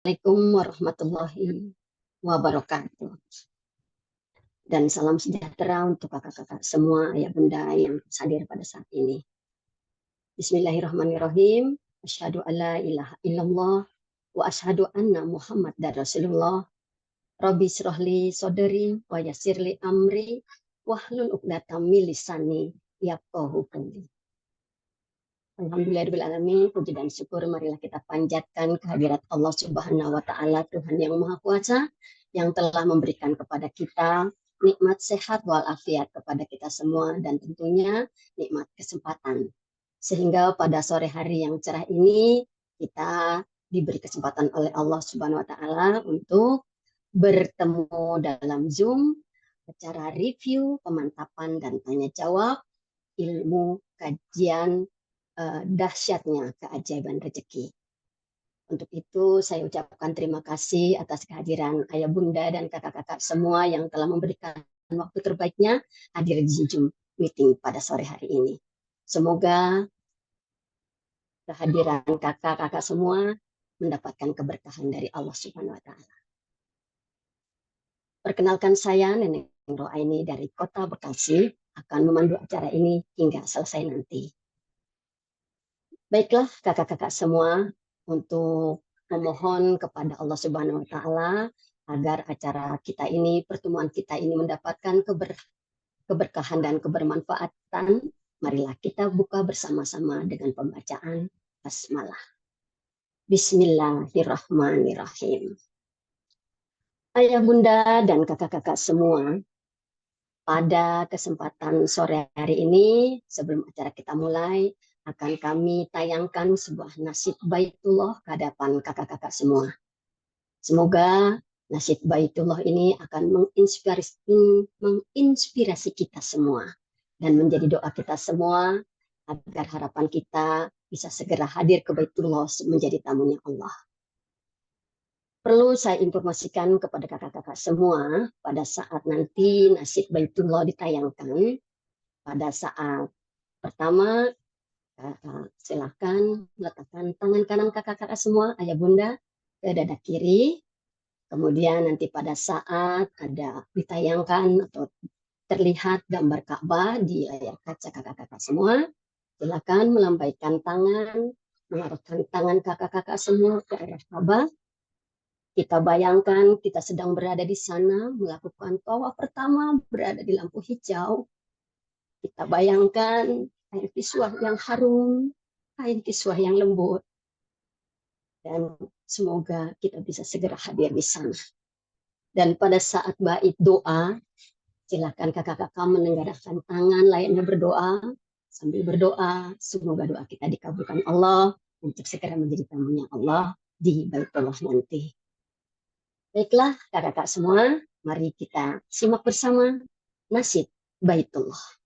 Assalamualaikum warahmatullahi wabarakatuh. Dan salam sejahtera untuk kakak-kakak semua, ayah bunda yang hadir pada saat ini. Bismillahirrahmanirrahim. Asyhadu alla ilaha illallah wa asyhadu anna Muhammadar Rasulullah. Rabbi shrahli sadri wa yassirli amri wahlul 'uqdatam min lisani yafqahu qawli. Alhamdulillahirrahmanirrahim, puji dan syukur marilah kita panjatkan kehadirat Allah Subhanahu wa Ta'ala, Tuhan yang Maha Kuasa, yang telah memberikan kepada kita nikmat sehat walafiat kepada kita semua, dan tentunya nikmat kesempatan. Sehingga pada sore hari yang cerah ini, kita diberi kesempatan oleh Allah Subhanahu wa Ta'ala untuk bertemu dalam Zoom, acara review, pemantapan, dan tanya jawab ilmu kajian dahsyatnya keajaiban rezeki. Untuk itu saya ucapkan terima kasih atas kehadiran ayah bunda dan kakak-kakak semua yang telah memberikan waktu terbaiknya hadir di Zoom meeting pada sore hari ini. Semoga kehadiran kakak-kakak semua mendapatkan keberkahan dari Allah Subhanahu wa Ta'ala. Perkenalkan, saya Nenek Roaini dari Kota Bekasi, akan memandu acara ini hingga selesai nanti. Baiklah kakak-kakak semua, untuk memohon kepada Allah Subhanahu wa Ta'ala agar acara kita ini, pertemuan kita ini mendapatkan keberkahan dan kebermanfaatan, marilah kita buka bersama-sama dengan pembacaan basmalah. Bismillahirrahmanirrahim. Ayah bunda dan kakak-kakak semua, pada kesempatan sore hari ini, sebelum acara kita mulai, akan kami tayangkan sebuah nasib Baitullah ke hadapan kakak-kakak semua. Semoga nasib Baitullah ini akan menginspirasi kita semua dan menjadi doa kita semua agar harapan kita bisa segera hadir ke Baitullah menjadi tamunya Allah. Perlu saya informasikan kepada kakak-kakak semua, pada saat nanti nasib Baitullah ditayangkan, pada saat pertama, silakan letakkan tangan kanan kakak-kakak semua, ayah bunda, ke dada kiri. Kemudian nanti pada saat ada ditayangkan atau terlihat gambar Ka'bah di layar kaca kakak-kakak semua, silakan melambaikan tangan, mengarahkan tangan kakak-kakak semua ke arah Ka'bah. Kita bayangkan kita sedang berada di sana, melakukan tawaf pertama, berada di lampu hijau. Kita bayangkan kain kiswah yang harum, kain kiswah yang lembut. Dan semoga kita bisa segera hadir di sana. Dan pada saat bait doa, silakan kakak-kakak menengadahkan tangan layaknya berdoa. Sambil berdoa, semoga doa kita dikabulkan Allah untuk segera menjadi tamunya Allah di Baitullah nanti. Baiklah kakak-kakak semua, mari kita simak bersama nasib Baitullah.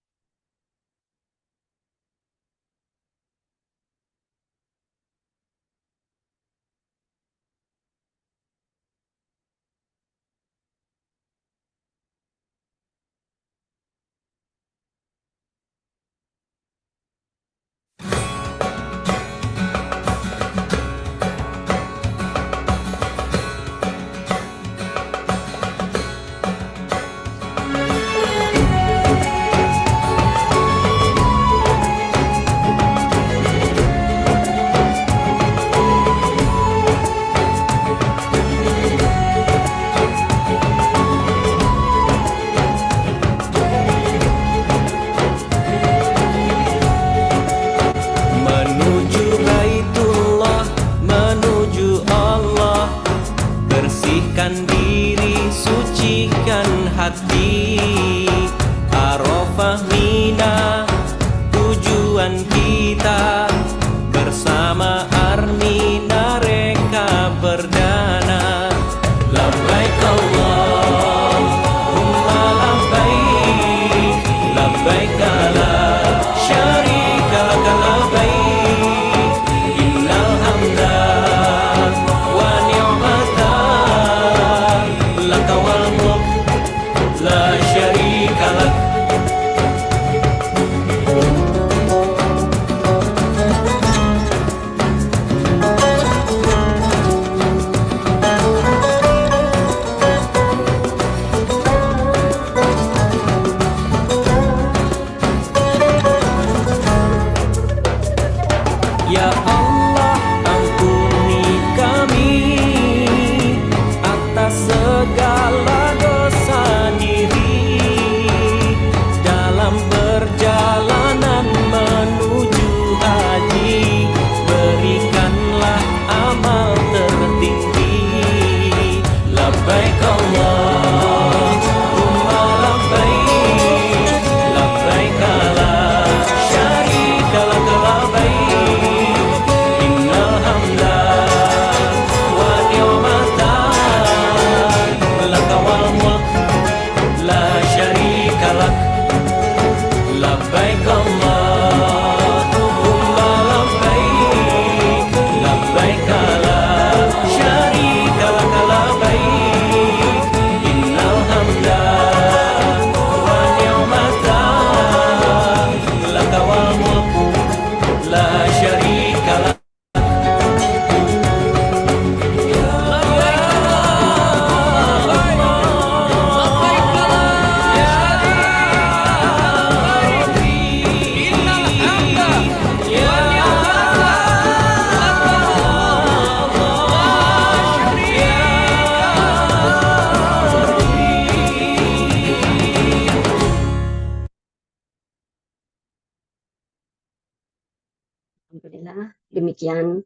demikian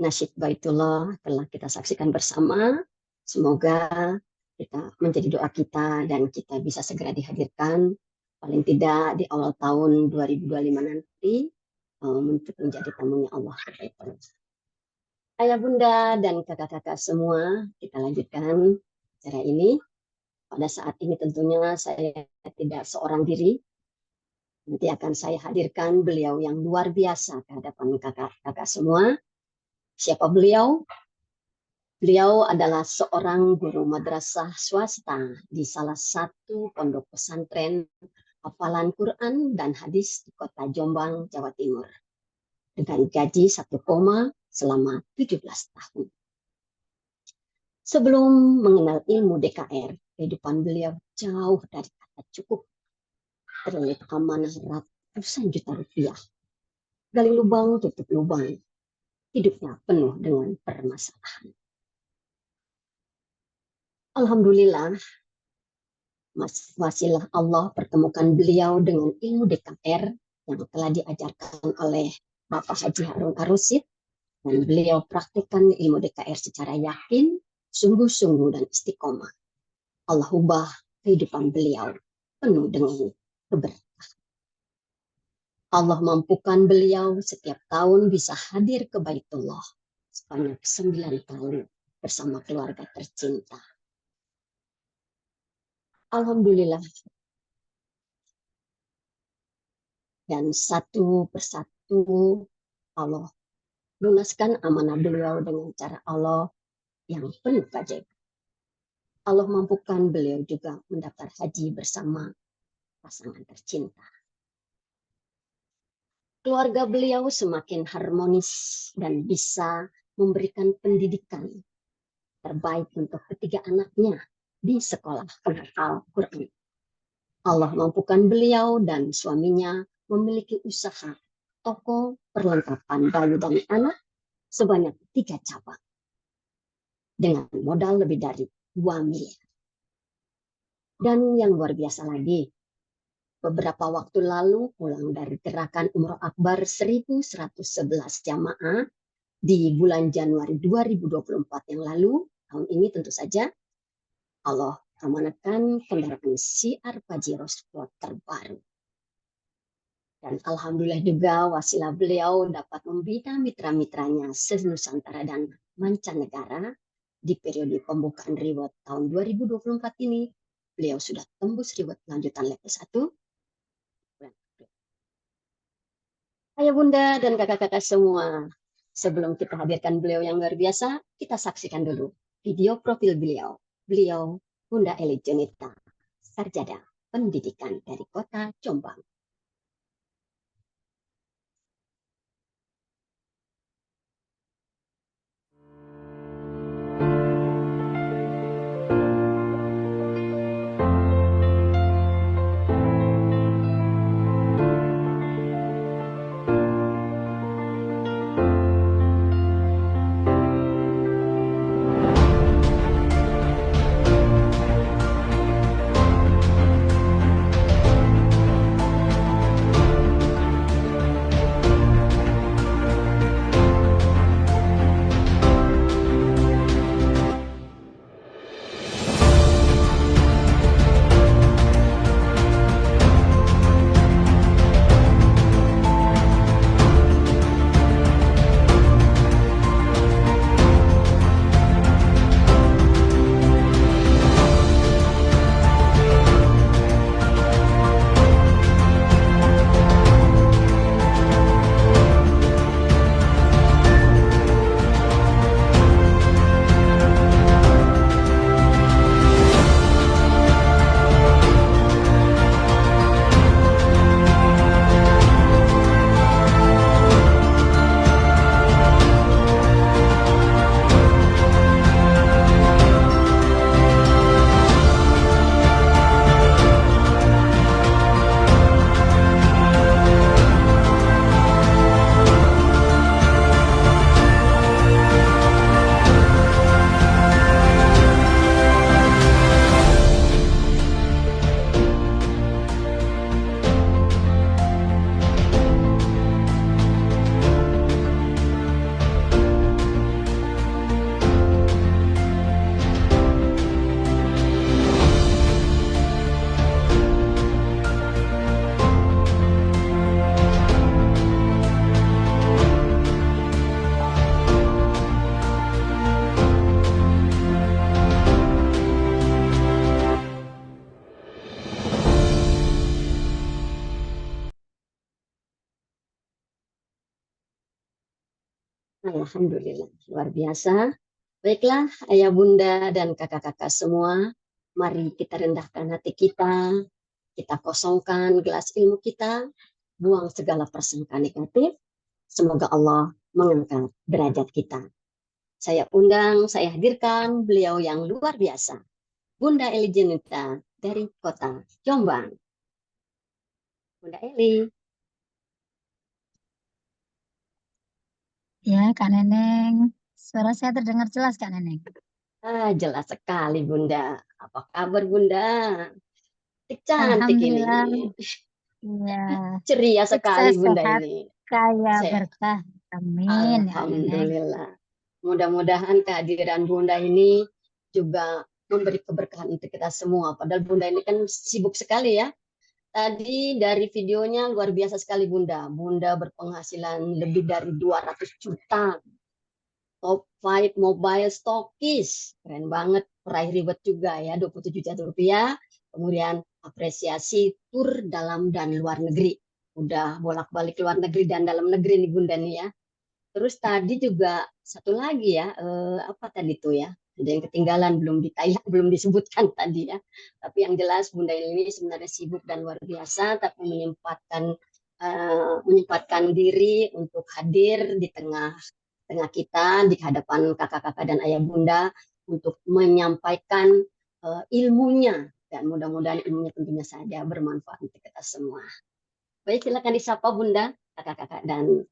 nasyid Baitullah telah kita saksikan bersama. Semoga kita menjadi doa kita dan kita bisa segera dihadirkan paling tidak di awal tahun 2025 nanti untuk menjadi tamunya Allah. Ayah bunda dan kakak-kakak semua, kita lanjutkan acara ini. Pada saat ini tentunya saya tidak seorang diri. Nanti akan saya hadirkan beliau yang luar biasa ke hadapan kakak-kakak semua. Siapa beliau? Beliau adalah seorang guru madrasah swasta di salah satu pondok pesantren hafalan Quran dan hadis di kota Jombang, Jawa Timur. Dengan gaji 1 koma selama 17 tahun. Sebelum mengenal ilmu DKR, kehidupan beliau jauh dari kata cukup. Terlilit amanah ratusan juta rupiah. Gali lubang, tutup lubang. Hidupnya penuh dengan permasalahan. Alhamdulillah, wasilah Allah pertemukan beliau dengan ilmu DKR yang telah diajarkan oleh Bapak Haji Harun Ar-Rasyid, dan beliau praktikkan ilmu DKR secara yakin, sungguh-sungguh dan istiqomah. Allah ubah kehidupan beliau penuh dengan keberkahan. Allah mampukan beliau setiap tahun bisa hadir ke Baitullah sebanyak 9 kali bersama keluarga tercinta. Alhamdulillah. Dan satu persatu Allah lunaskan amanah beliau dengan cara Allah yang penuh keajaiban. Allah mampukan beliau juga mendaftar haji bersama pasangan tercinta. Keluarga beliau semakin harmonis dan bisa memberikan pendidikan terbaik untuk ketiga anaknya di sekolah penghafal Quran. Allah mampukan beliau dan suaminya memiliki usaha toko perlengkapan bayi dan anak sebanyak 3 cabang dengan modal lebih dari 2 miliar. Dan yang luar biasa lagi, beberapa waktu lalu pulang dari gerakan Umroh Akbar 1111 jamaah di bulan Januari 2024 yang lalu, tahun ini tentu saja, Allah amanatkan kendaraan CR Pajero Sport terbaru. Dan alhamdulillah juga wasilah beliau dapat membina mitra-mitranya se-Nusantara dan mancanegara di periode pembukaan reward tahun 2024 ini. Beliau sudah tembus reward lanjutan level 1. Ayah bunda dan kakak-kakak semua, sebelum kita hadirkan beliau yang luar biasa, kita saksikan dulu video profil beliau. Beliau Bunda Eli Junita, sarjana pendidikan dari kota Jombang. Alhamdulillah, luar biasa. Baiklah, ayah bunda dan kakak-kakak semua, mari kita rendahkan hati kita kosongkan gelas ilmu kita, buang segala prasangka negatif. Semoga Allah mengangkat derajat kita. Saya undang, saya hadirkan beliau yang luar biasa, Bunda Eli Jenita dari kota Jombang. Bunda Eli. Ya, Kak Neneng. Suara saya terdengar jelas, Kak Neneng. Jelas sekali Bunda. Apa kabar Bunda? Cantik ini. Alhamdulillah. Ya, Ceria sekali sukses, Bunda sehat, ini. kaya, Saya berkah. Amin, ya Kak Neneng. Alhamdulillah. Mudah-mudahan kehadiran Bunda ini juga memberi keberkahan untuk kita semua. Padahal Bunda ini kan sibuk sekali ya. Tadi dari videonya luar biasa sekali Bunda. Bunda berpenghasilan lebih dari 200 juta. Top 5 mobile stokis. Keren banget. Peraih reward juga ya, 27 juta rupiah. Kemudian apresiasi tur dalam dan luar negeri. Udah bolak-balik luar negeri dan dalam negeri nih Bunda nih ya. Terus tadi juga satu lagi ya, apa tadi tuh ya? Ada yang ketinggalan belum ditayang, belum disebutkan tadi ya. Tapi yang jelas Bunda ini sebenarnya sibuk dan luar biasa, tapi menyempatkan diri untuk hadir di tengah tengah kita, di hadapan kakak-kakak dan ayah bunda untuk menyampaikan ilmunya dan mudah-mudahan ilmunya tentunya saja bermanfaat untuk kita semua. Baik, silakan disapa Bunda, kakak-kakak dan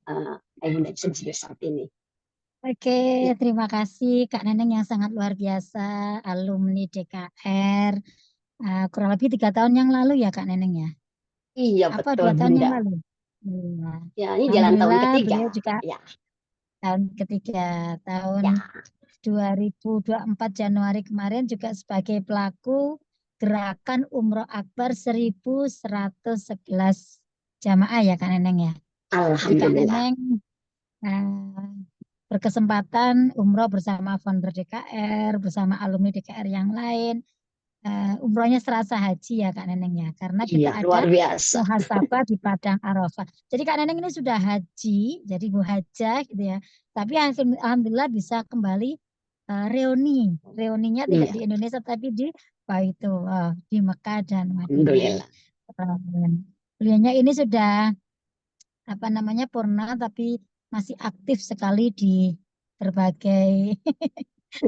ayah bunda yang sudah saat ini. Oke, Ya. terima kasih Kak Neneng yang sangat luar biasa, alumni DKR. Kurang lebih 3 tahun yang lalu ya Kak Neneng ya? Iya Apa betul 2 tahun yang Bunda. lalu? Iya. Ya, ini jalan tahun Alhamdulillah ketiga. beliau juga Ya, tahun ketiga, tahun ya. 2024 Januari kemarin juga sebagai pelaku gerakan Umroh Akbar 1111 jamaah ya Kak Neneng ya. Jadi Kak Alhamdulillah. Neneng eh, berkesempatan umroh bersama founder DKR, bersama alumni DKR yang lain. Umrohnya serasa haji ya Kak Neneng ya, karena kita Iya, ada luar biasa. muhasabah di Padang Arafah. Jadi Kak Neneng ini sudah haji, jadi muhajah gitu ya. Tapi alhamdulillah bisa kembali reuni. Reuninya tidak Iya, di Indonesia tapi di Baitullah, di Mekah dan Madinah. Alhamdulillah. Beliaunya ini sudah apa namanya purna tapi masih aktif sekali di berbagai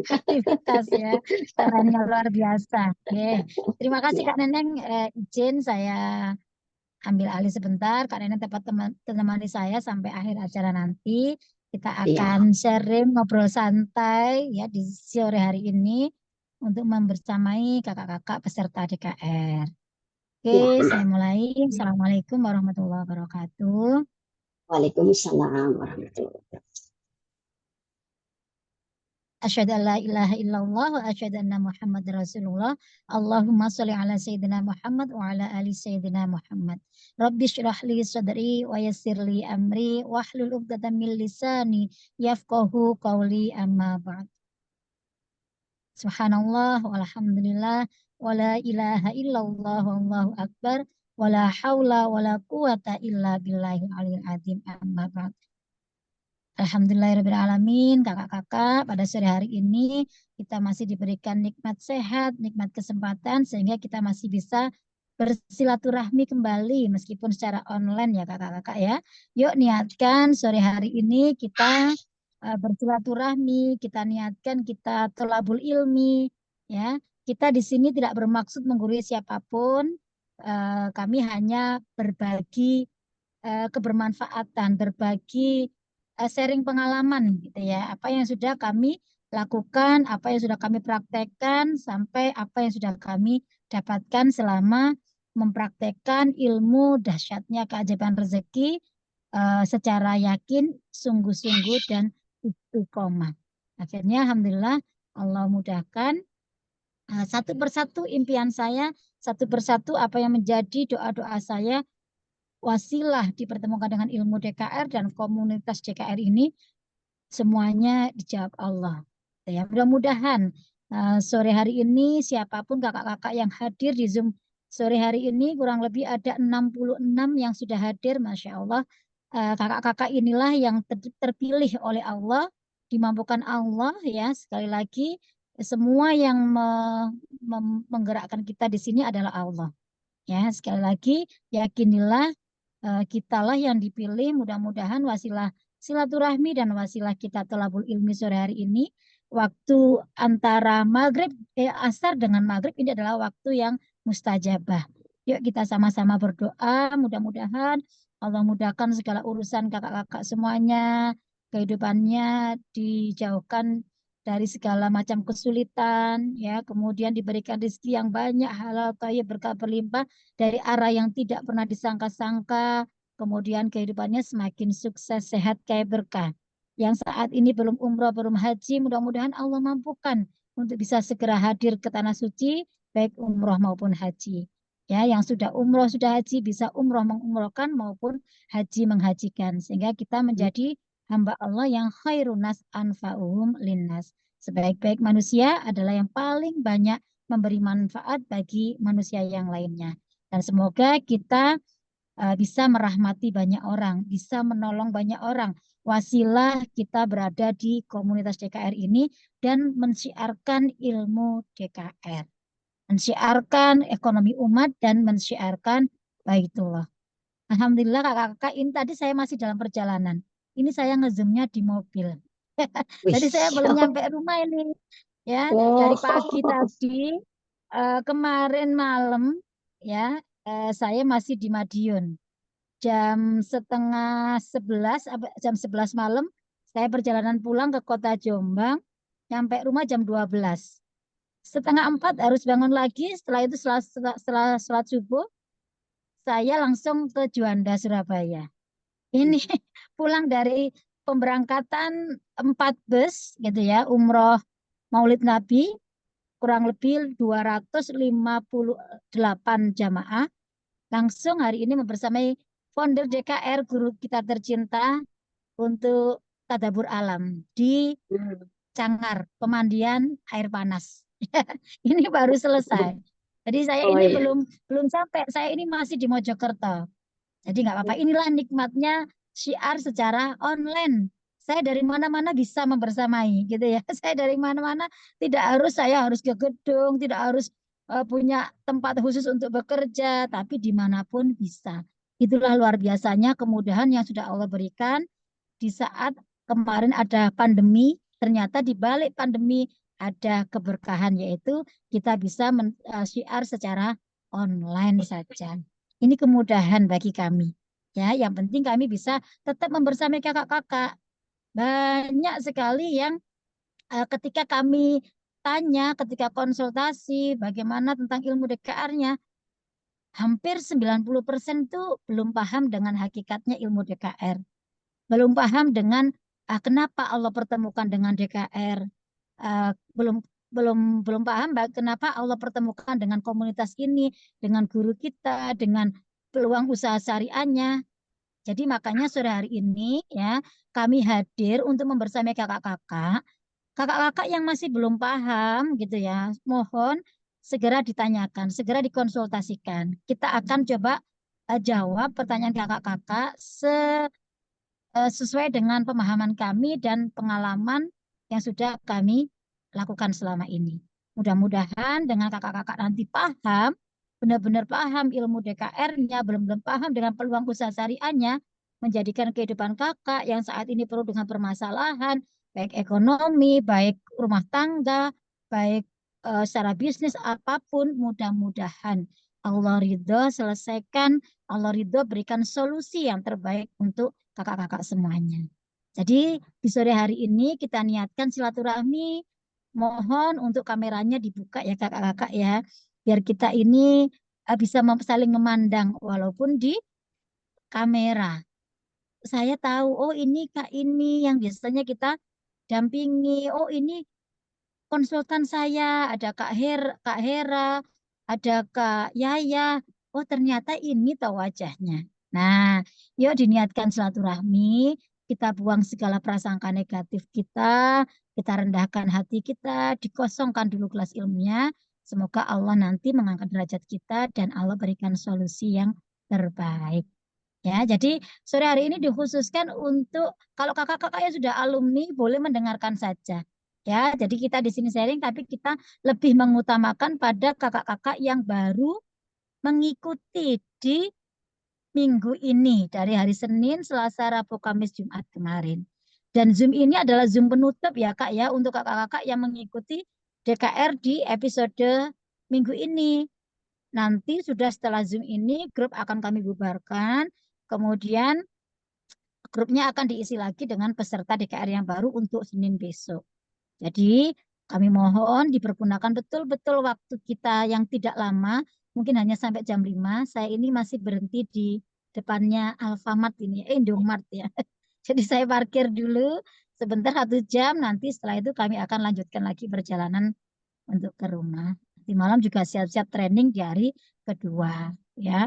aktivitas ya. Kerennya luar biasa. Oke. Terima kasih Ya, Kak Neneng. Izin saya ambil alih sebentar. Kak Neneng dapat temani saya sampai akhir acara nanti. Kita akan iya. sharing ngobrol santai ya di sore hari ini untuk membersamai kakak-kakak peserta DKR. Oke, Ya, saya benar. mulai. Assalamualaikum warahmatullahi wabarakatuh. Waalaikumsalam warahmatullahi wabarakatuh. Asyhadu an la ilaha illallah wa asyhadu anna Muhammad Rasulullah. Allahumma sholli ala sayyidina Muhammad wa ala ali sayyidina Muhammad. Rabbi shrah li sadri wa yassir li amri wa hlul 'uqdatam min lisani yafqahu qawli amma ba'd. Subhanallah walhamdulillah wa la ilaha illallah wallahu akbar wa la haula wa la quwata illa billahil aliyil azim amma ba'd. Alhamdulillahirrahmanirrahim, kakak-kakak, pada sore hari ini kita masih diberikan nikmat sehat, nikmat kesempatan, sehingga kita masih bisa bersilaturahmi kembali meskipun secara online ya kakak-kakak ya. Yuk niatkan sore hari ini kita bersilaturahmi, kita niatkan kita tolabul ilmi, ya. Kita di sini tidak bermaksud menggurui siapapun, kami hanya berbagi kebermanfaatan, berbagi sharing pengalaman gitu ya. Apa yang sudah kami lakukan, apa yang sudah kami praktekkan, sampai apa yang sudah kami dapatkan selama mempraktekkan ilmu dahsyatnya keajaiban rezeki secara yakin, sungguh-sungguh dan istiqomah. Akhirnya Alhamdulillah Allah mudahkan satu persatu impian saya, satu persatu apa yang menjadi doa-doa saya wasilah dipertemukan dengan ilmu DKR dan komunitas DKR ini semuanya dijawab Allah. Ya, mudah-mudahan sore hari ini siapapun kakak-kakak yang hadir di Zoom sore hari ini kurang lebih ada 66 yang sudah hadir, Masya Allah. kakak-kakak inilah yang terpilih oleh Allah, dimampukan Allah ya. Sekali lagi, semua yang menggerakkan kita di sini adalah Allah. Ya, sekali lagi yakinilah kitalah yang dipilih. Mudah-mudahan wasilah silaturahmi dan wasilah kita tolabul ilmi sore hari ini, waktu antara maghrib asar dengan maghrib ini adalah waktu yang mustajabah. Yuk kita sama-sama berdoa, mudah-mudahan Allah mudahkan segala urusan kakak-kakak semuanya, kehidupannya dijauhkan dari segala macam kesulitan, ya, kemudian diberikan rezeki yang banyak, halal, thayyib, berkah berlimpah dari arah yang tidak pernah disangka-sangka, kemudian kehidupannya semakin sukses, sehat, kayak berkah. Yang saat ini belum umroh, belum haji, mudah-mudahan Allah mampukan untuk bisa segera hadir ke tanah suci, baik umroh maupun haji. Ya, yang sudah umroh, sudah haji, bisa umroh mengumrohkan maupun haji menghajikan. Sehingga kita menjadi hamba Allah yang khairunas anfa'uhum linnas. Sebaik-baik manusia adalah yang paling banyak memberi manfaat bagi manusia yang lainnya. Dan semoga kita bisa merahmati banyak orang, bisa menolong banyak orang. Wasilah kita berada di komunitas DKR ini dan mensiarkan ilmu DKR, mensiarkan ekonomi umat dan mensiarkan baitullah. Alhamdulillah kakak-kakak, ini tadi saya masih dalam perjalanan. Ini saya ngezoomnya di mobil. Wih. Jadi saya belum nyampe rumah ini. Ya, dari pagi Oh. tadi, kemarin malam, ya, saya masih di Madiun. Jam 11 malam, saya perjalanan pulang ke kota Jombang, nyampe rumah jam 12. Setengah 4 harus bangun lagi, setelah itu setelah sholat subuh, saya langsung ke Juanda, Surabaya. Ini pulang dari pemberangkatan 4 bus gitu ya, umroh Maulid Nabi, kurang lebih 258 jamaah. Langsung hari ini membersamai founder DKR, guru kita tercinta, untuk tadabur alam di Hmm. Cangar, pemandian air panas. Ini baru selesai. Jadi saya Oh ini iya. belum belum sampai. Saya ini masih di Mojokerto. Jadi nggak apa-apa. Inilah nikmatnya syiar secara online. Saya dari mana-mana bisa membersamai, gitu ya. Saya dari mana-mana, tidak harus saya harus ke gedung, tidak harus punya tempat khusus untuk bekerja, tapi dimanapun bisa. Itulah luar biasanya kemudahan yang sudah Allah berikan di saat kemarin ada pandemi. Ternyata di balik pandemi ada keberkahan, yaitu kita bisa syiar secara online saja. Ini kemudahan bagi kami. Ya, yang penting kami bisa tetap membersamai kakak-kakak. Banyak sekali yang ketika kami tanya, ketika konsultasi bagaimana tentang ilmu DKR-nya, hampir 90% itu belum paham dengan hakikatnya ilmu DKR. Belum paham dengan kenapa Allah pertemukan dengan DKR. Belum belum belum paham kenapa Allah pertemukan dengan komunitas ini, dengan guru kita, dengan peluang usaha syariahnya. Jadi makanya sore hari ini ya kami hadir untuk membersamai kakak-kakak. Kakak-kakak yang masih belum paham gitu ya, mohon segera ditanyakan, segera dikonsultasikan. Kita akan coba jawab pertanyaan kakak-kakak sesuai dengan pemahaman kami dan pengalaman yang sudah kami lakukan selama ini. Mudah-mudahan dengan kakak-kakak nanti paham, benar-benar paham ilmu DKR-nya, belum-belum paham dengan peluang usaha syariahnya, menjadikan kehidupan kakak yang saat ini penuh dengan permasalahan, baik ekonomi, baik rumah tangga, baik secara bisnis apapun, mudah-mudahan Allah ridho selesaikan, Allah ridho berikan solusi yang terbaik untuk kakak-kakak semuanya. Jadi di sore hari ini kita niatkan silaturahmi. Mohon untuk kameranya dibuka ya kakak-kakak ya. Biar kita ini bisa saling memandang walaupun di kamera. Saya tahu, oh ini Kak ini yang biasanya kita dampingi. Oh ini konsultan saya, ada Kak Hera, ada Kak Yaya. Oh ternyata ini tahu wajahnya. Nah, yuk diniatkan silaturahmi, kita buang segala prasangka negatif kita rendahkan hati kita, dikosongkan dulu kelas ilmunya. Semoga Allah nanti mengangkat derajat kita dan Allah berikan solusi yang terbaik. Ya, jadi sore hari ini dikhususkan untuk kalau kakak-kakak yang sudah alumni boleh mendengarkan saja. Ya, jadi kita di sini sharing tapi kita lebih mengutamakan pada kakak-kakak yang baru mengikuti di minggu ini dari hari Senin, Selasa, Rabu, Kamis, Jumat kemarin. Dan Zoom ini adalah Zoom penutup ya Kak ya untuk kakak-kakak yang mengikuti DKR di episode minggu ini. Nanti sudah setelah Zoom ini grup akan kami bubarkan. Kemudian grupnya akan diisi lagi dengan peserta DKR yang baru untuk Senin besok. Jadi kami mohon dipergunakan betul-betul waktu kita yang tidak lama, mungkin hanya sampai jam 5. Saya ini masih berhenti di depannya Alfamart ini, Indomart ya. Jadi saya parkir dulu sebentar 1 jam, nanti setelah itu kami akan lanjutkan lagi perjalanan untuk ke rumah. Di malam juga siap-siap training di hari kedua ya.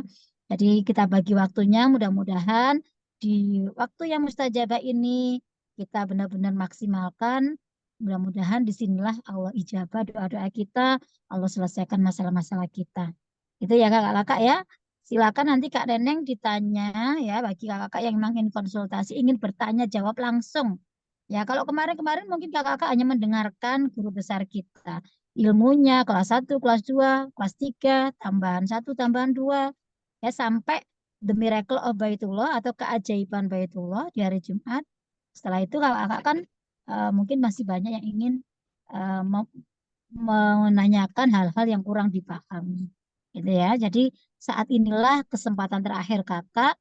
Jadi kita bagi waktunya, mudah-mudahan di waktu yang mustajabah ini kita benar-benar maksimalkan. Mudah-mudahan disinilah Allah ijabah doa-doa kita, Allah selesaikan masalah-masalah kita. Itu ya kakak-kakak ya. Silakan nanti Kak Neneng ditanya ya bagi kakak-kakak yang memang ingin konsultasi, ingin bertanya jawab langsung. Ya, kalau kemarin-kemarin mungkin kakak-kakak hanya mendengarkan guru besar kita ilmunya kelas 1, kelas 2, kelas 3, tambahan 1, tambahan 2, ya sampai The Miracle of Baitullah atau keajaiban Baitullah di hari Jumat. Setelah itu kakak-kakak kan mungkin masih banyak yang ingin eh, mau- menanyakan hal-hal yang kurang dipahami. Gitu ya. Jadi saat inilah kesempatan terakhir kakak.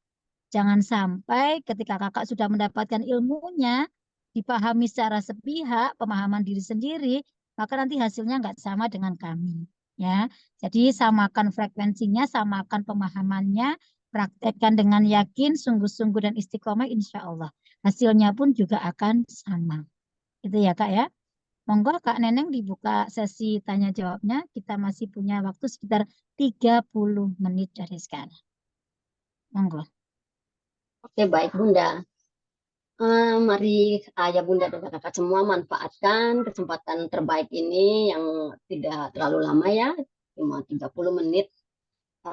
Jangan sampai ketika kakak sudah mendapatkan ilmunya, dipahami secara sepihak, pemahaman diri sendiri, maka nanti hasilnya nggak sama dengan kami. Ya, jadi samakan frekuensinya, samakan pemahamannya, praktekkan dengan yakin, sungguh-sungguh dan istiqomah, insya Allah. Hasilnya pun juga akan sama. Itu ya Kak ya. Monggo Kak Neneng dibuka sesi tanya jawabnya. Kita masih punya waktu sekitar 30 menit dari sekarang. Monggo. Oke, baik Bunda. Mari ayah bunda dan kakak semua manfaatkan kesempatan terbaik ini yang tidak terlalu lama ya, cuma 30 menit.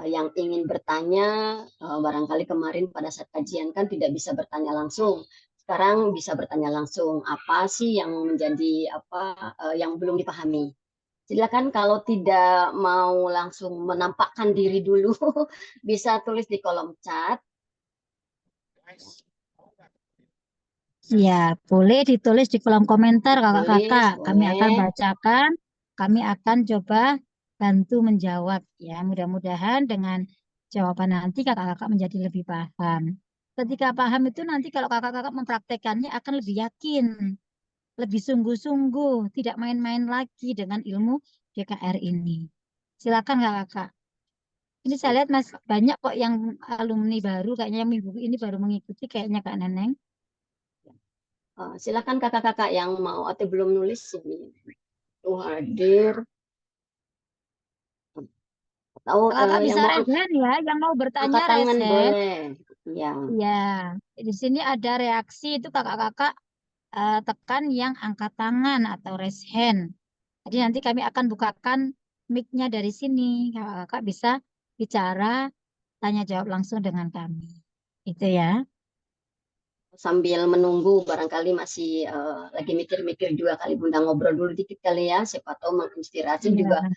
Yang ingin bertanya, barangkali kemarin pada saat kajian kan tidak bisa bertanya langsung. Sekarang bisa bertanya langsung. Apa sih yang menjadi apa yang belum dipahami? Silakan kalau tidak mau langsung menampakkan diri dulu, bisa tulis di kolom chat. Ya, boleh ditulis di kolom komentar Tulis, kakak-kakak. Kami akan boleh. bacakan, kami akan coba bantu menjawab. Ya, mudah-mudahan dengan jawaban nanti kakak-kakak menjadi lebih paham. Ketika paham itu nanti kalau kakak-kakak mempraktekannya akan lebih yakin, lebih sungguh-sungguh, tidak main-main lagi dengan ilmu DKR ini. Silakan kakak-kakak. Ini saya lihat mas banyak kok yang alumni baru, kayaknya yang minggu ini baru mengikuti, kayaknya Kak Neneng. Silakan kakak-kakak yang mau atau belum nulis ini tuh hadir atau Kakak yang bisa mau raise hand ya, yang mau bertanya angkat raise tangan hand. boleh. Ya, Ya, di sini ada reaksi itu kakak-kakak tekan yang angkat tangan atau raise hand. Jadi nanti kami akan bukakan mic-nya dari sini. Kakak-kakak bisa bicara, tanya jawab langsung dengan kami. Itu ya. sambil menunggu barangkali masih lagi mikir-mikir juga kali Bunda ngobrol dulu dikit kali ya, siapa tahu menginspirasi juga Iya.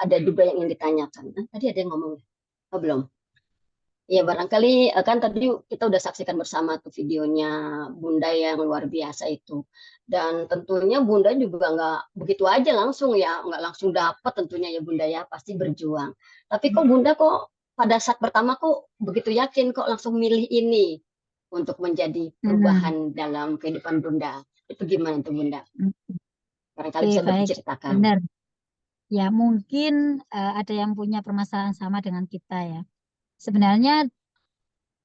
ada juga yang ingin ditanyakan. Tadi ada yang ngomong, oh, belum? Ya barangkali kan tadi kita udah saksikan bersama tuh videonya Bunda yang luar biasa itu. Dan tentunya Bunda juga nggak begitu aja langsung ya, nggak langsung dapat tentunya ya Bunda ya, pasti berjuang. Tapi kok Bunda kok pada saat pertama kok begitu yakin kok langsung milih ini untuk menjadi Hmm. perubahan dalam kehidupan Bunda. Itu gimana tuh Bunda? Barangkali Oke, bisa baik. diceritakan. Benar. Ya, mungkin ada yang punya permasalahan sama dengan kita ya. Sebenarnya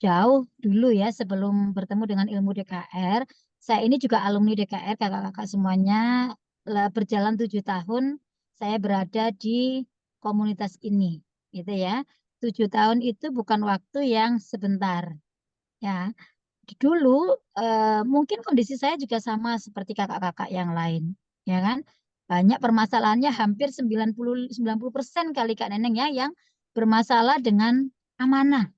jauh dulu ya sebelum bertemu dengan ilmu DKR. Saya ini juga alumni DKR, kakak-kakak semuanya. Berjalan 7 tahun, saya berada di komunitas ini, gitu ya. 7 tahun itu bukan waktu yang sebentar, ya. Dulu mungkin kondisi saya juga sama seperti kakak-kakak yang lain, ya kan? Banyak permasalahannya hampir 90% kali Kak Neneng ya yang bermasalah dengan amanah,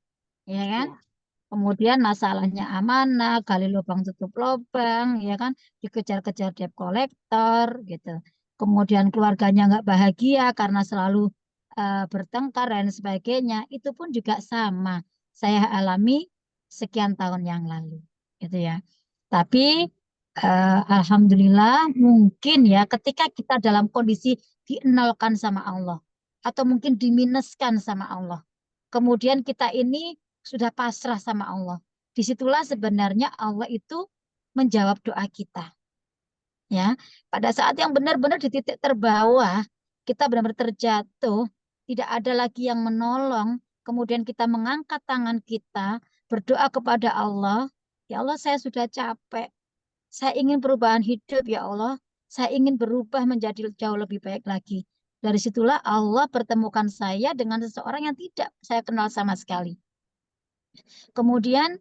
ya kan? Ya, Kemudian masalahnya amanah, gali lubang tutup lubang, ya kan, dikejar-kejar debt collector gitu. Kemudian keluarganya nggak bahagia karena selalu bertengkar dan sebagainya. Itu pun juga sama. Saya alami sekian tahun yang lalu, gitu ya. Tapi alhamdulillah mungkin ya ketika kita dalam kondisi dienolkan sama Allah atau mungkin diminuskan sama Allah. Kemudian kita ini sudah pasrah sama Allah. Disitulah sebenarnya Allah itu menjawab doa kita. Ya, pada saat yang benar-benar di titik terbawah, kita benar-benar terjatuh, tidak ada lagi yang menolong. Kemudian kita mengangkat tangan kita, berdoa kepada Allah. Ya Allah, saya sudah capek. Saya ingin perubahan hidup, ya Allah. Saya ingin berubah menjadi jauh lebih baik lagi. Dari situlah Allah pertemukan saya dengan seseorang yang tidak saya kenal sama sekali. Kemudian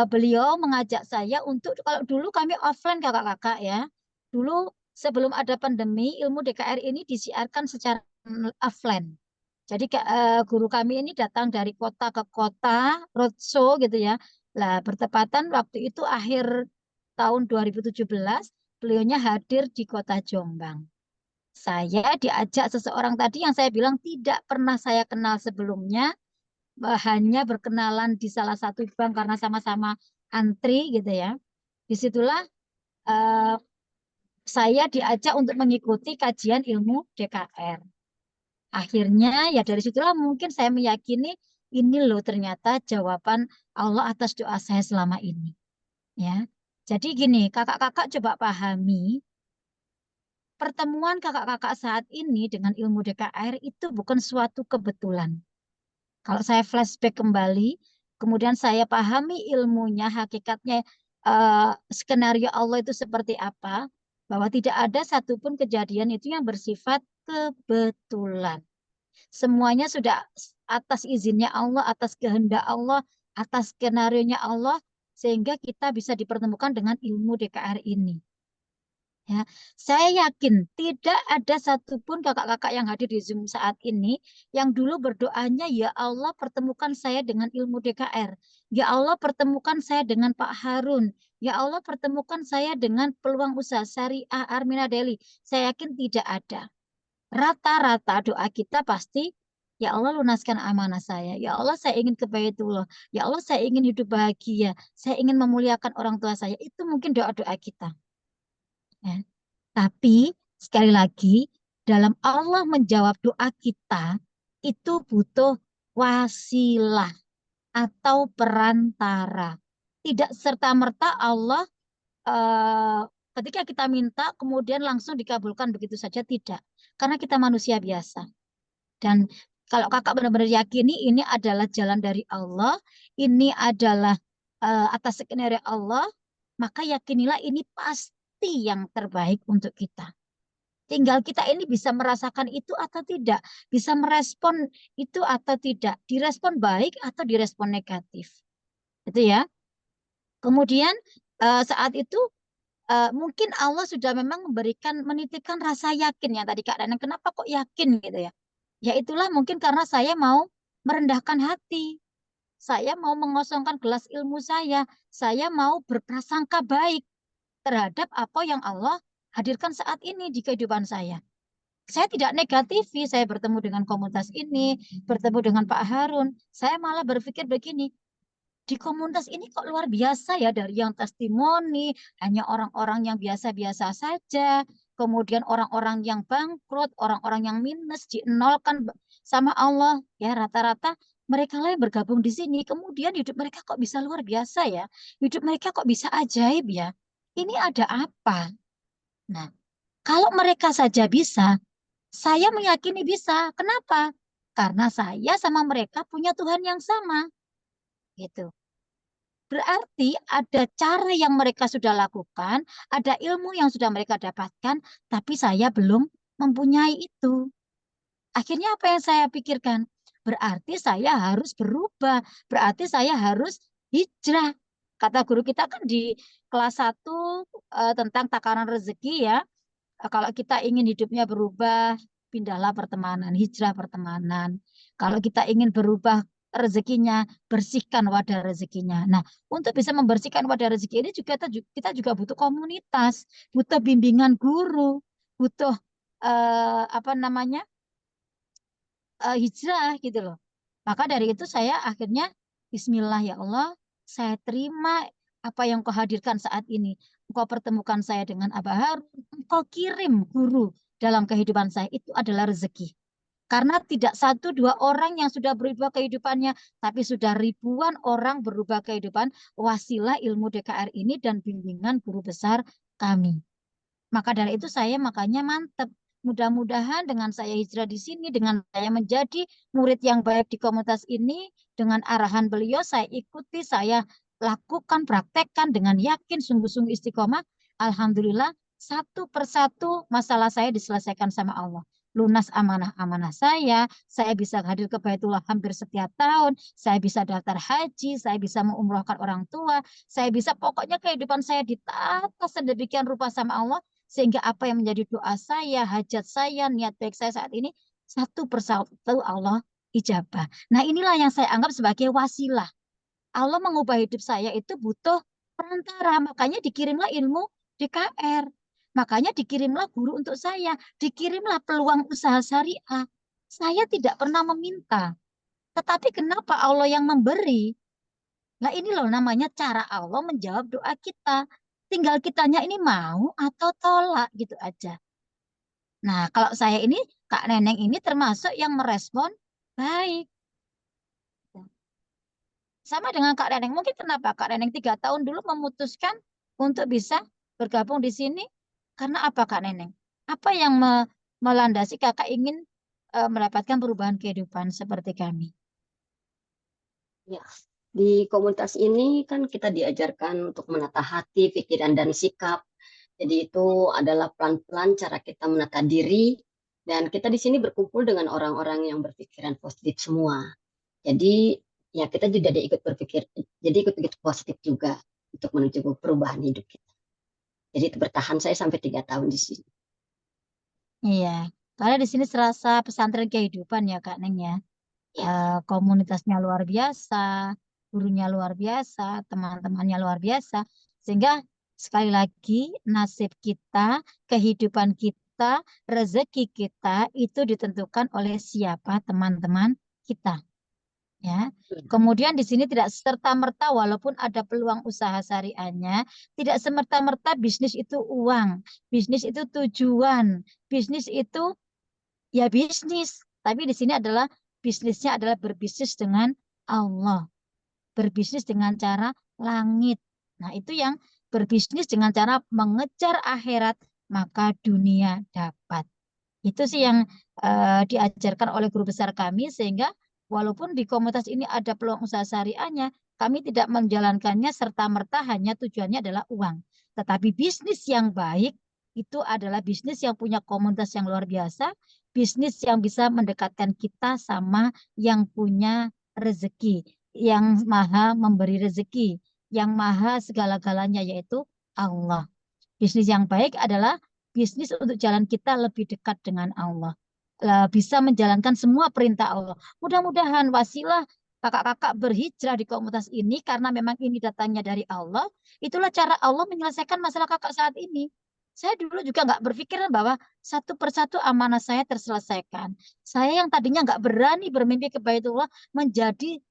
beliau mengajak saya untuk, kalau dulu kami offline kakak-kakak ya. Dulu sebelum ada pandemi, ilmu DKR ini disiarkan secara offline. Jadi guru kami ini datang dari kota ke kota, roadshow gitu ya. Lah bertepatan waktu itu akhir tahun 2017, beliaunya hadir di kota Jombang. Saya diajak seseorang tadi yang saya bilang tidak pernah saya kenal sebelumnya, hanya berkenalan di salah satu bank karena sama-sama antri gitu ya. Disitulah eh, saya diajak untuk mengikuti kajian ilmu DKR. Akhirnya ya dari situlah mungkin saya meyakini ini loh ternyata jawaban Allah atas doa saya selama ini. Ya, jadi gini kakak-kakak coba pahami pertemuan kakak-kakak saat ini dengan ilmu DKR itu bukan suatu kebetulan. Kalau saya flashback kembali, kemudian saya pahami ilmunya, hakikatnya skenario Allah itu seperti apa, bahwa tidak ada satupun kejadian itu yang bersifat kebetulan. Semuanya sudah atas izinnya Allah, atas kehendak Allah, atas skenario-nya Allah, sehingga kita bisa dipertemukan dengan ilmu DKR ini. Ya, saya yakin tidak ada satupun kakak-kakak yang hadir di Zoom saat ini yang dulu berdoanya, ya Allah pertemukan saya dengan ilmu DKR. Ya Allah pertemukan saya dengan Pak Harun. Ya Allah pertemukan saya dengan peluang usaha syariah Armina Deli. Saya yakin tidak ada. Rata-rata doa kita pasti, ya Allah lunaskan amanah saya. Ya Allah saya ingin ke Baitullah. Ya Allah saya ingin hidup bahagia. Saya ingin memuliakan orang tua saya. Itu mungkin doa-doa kita. Ya. Tapi sekali lagi, dalam Allah menjawab doa kita itu butuh wasilah atau perantara. Tidak serta-merta Allah eh, ketika kita minta kemudian langsung dikabulkan begitu saja tidak. Karena kita manusia biasa. Dan kalau kakak benar-benar yakini ini adalah jalan dari Allah, ini adalah atas skenario Allah, maka yakinilah ini pasti yang terbaik untuk kita. Tinggal kita ini bisa merasakan itu atau tidak, bisa merespon itu atau tidak, direspon baik atau direspon negatif. Itu ya. Kemudian saat itu mungkin Allah sudah memang memberikan menitipkan rasa yakin ya tadi Kak Danang. Kenapa kok yakin gitu ya? Ya itulah mungkin karena saya mau merendahkan hati. Saya mau mengosongkan gelas ilmu saya mau berprasangka baik terhadap apa yang Allah hadirkan saat ini di kehidupan saya. Saya tidak negatif, saya bertemu dengan komunitas ini, bertemu dengan Pak Harun. Saya malah berpikir begini, di komunitas ini kok luar biasa ya dari yang testimoni, hanya orang-orang yang biasa-biasa saja, kemudian orang-orang yang bangkrut, orang-orang yang minus, dienolkan sama Allah. Ya rata-rata mereka lah yang bergabung di sini. Kemudian hidup mereka kok bisa luar biasa ya, hidup mereka kok bisa ajaib ya. Ini ada apa? Nah, kalau mereka saja bisa, saya meyakini bisa. Kenapa? Karena saya sama mereka punya Tuhan yang sama. Gitu. Berarti ada cara yang mereka sudah lakukan, ada ilmu yang sudah mereka dapatkan, tapi saya belum mempunyai itu. Akhirnya apa yang saya pikirkan? Berarti saya harus berubah, berarti saya harus hijrah. Kata guru kita kan di kelas 1 tentang takaran rezeki ya. Kalau kita ingin hidupnya berubah, pindahlah pertemanan, hijrah pertemanan. Kalau kita ingin berubah rezekinya, bersihkan wadah rezekinya. Nah, untuk bisa membersihkan wadah rezeki ini juga kita juga butuh komunitas, butuh bimbingan guru, butuh apa namanya hijrah gitu loh. Maka dari itu saya akhirnya Bismillah ya Allah, saya terima apa yang kau hadirkan saat ini. Engkau pertemukan saya dengan Abah Harun, engkau kirim guru dalam kehidupan saya. Itu adalah rezeki. Karena tidak satu dua orang yang sudah berubah kehidupannya, tapi sudah ribuan orang berubah kehidupan wasilah ilmu DKR ini dan bimbingan guru besar kami. Maka dari itu saya makanya mantep. Mudah-mudahan dengan saya hijrah di sini, dengan saya menjadi murid yang baik di komunitas ini, dengan arahan beliau saya ikuti, saya lakukan, praktekkan dengan yakin, sungguh-sungguh istiqomah. Alhamdulillah, satu persatu masalah saya diselesaikan sama Allah. Lunas amanah-amanah saya bisa hadir ke Baitullah hampir setiap tahun, saya bisa daftar haji, saya bisa mengumrohkan orang tua, saya bisa pokoknya kehidupan saya ditata sedemikian rupa sama Allah sehingga apa yang menjadi doa saya, hajat saya, niat baik saya saat ini, satu persatu Allah ijabah. Nah inilah yang saya anggap sebagai wasilah. Allah mengubah hidup saya itu butuh perantara. Makanya dikirimlah ilmu DKR. Makanya dikirimlah guru untuk saya. Dikirimlah peluang usaha syariah. Saya tidak pernah meminta. Tetapi kenapa Allah yang memberi? Nah ini loh namanya cara Allah menjawab doa kita. Tinggal kitanya ini mau atau tolak gitu aja. Nah kalau saya ini, Kak Neneng ini termasuk yang merespon baik. Sama dengan Kak Neneng. Mungkin kenapa Kak Neneng 3 tahun dulu memutuskan untuk bisa bergabung di sini? Karena apa Kak Neneng? Apa yang melandasi Kakak ingin mendapatkan perubahan kehidupan seperti kami? Ya, di komunitas ini kan kita diajarkan untuk menata hati, pikiran, dan sikap. Jadi itu adalah pelan-pelan cara kita menata diri dan kita di sini berkumpul dengan orang-orang yang berpikiran positif semua. Jadi ya kita juga ikut berpikir, jadi ikut positif juga untuk menuju perubahan hidup kita. Jadi itu bertahan saya sampai 3 tahun di sini. Iya, karena di sini serasa pesantren kehidupan ya Kak Neng ya. Ya, Komunitasnya luar biasa, gurunya luar biasa, teman-temannya luar biasa. Sehingga sekali lagi nasib kita, kehidupan kita, rezeki kita itu ditentukan oleh siapa teman-teman kita. Ya. Kemudian di sini tidak serta-merta walaupun ada peluang usaha syariahnya, tidak semerta-merta bisnis itu uang, bisnis itu tujuan, bisnis itu ya bisnis. Tapi di sini adalah bisnisnya adalah berbisnis dengan Allah, berbisnis dengan cara langit. Nah, itu yang berbisnis dengan cara mengejar akhirat, maka dunia dapat. Itu sih yang diajarkan oleh guru besar kami sehingga walaupun di komunitas ini ada peluang usaha syariahnya, kami tidak menjalankannya serta-merta hanya tujuannya adalah uang. Tetapi bisnis yang baik itu adalah bisnis yang punya komunitas yang luar biasa, bisnis yang bisa mendekatkan kita sama yang punya rezeki, yang maha memberi rezeki, yang maha segala-galanya yaitu Allah. Bisnis yang baik adalah bisnis untuk jalan kita lebih dekat dengan Allah. Bisa menjalankan semua perintah Allah. Mudah-mudahan wasilah kakak-kakak berhijrah di komunitas ini karena memang ini datangnya dari Allah. Itulah cara Allah menyelesaikan masalah kakak saat ini. Saya dulu juga nggak berpikiran bahwa satu persatu amanah saya terselesaikan. Saya yang tadinya nggak berani bermimpi ke Baitullah menjadi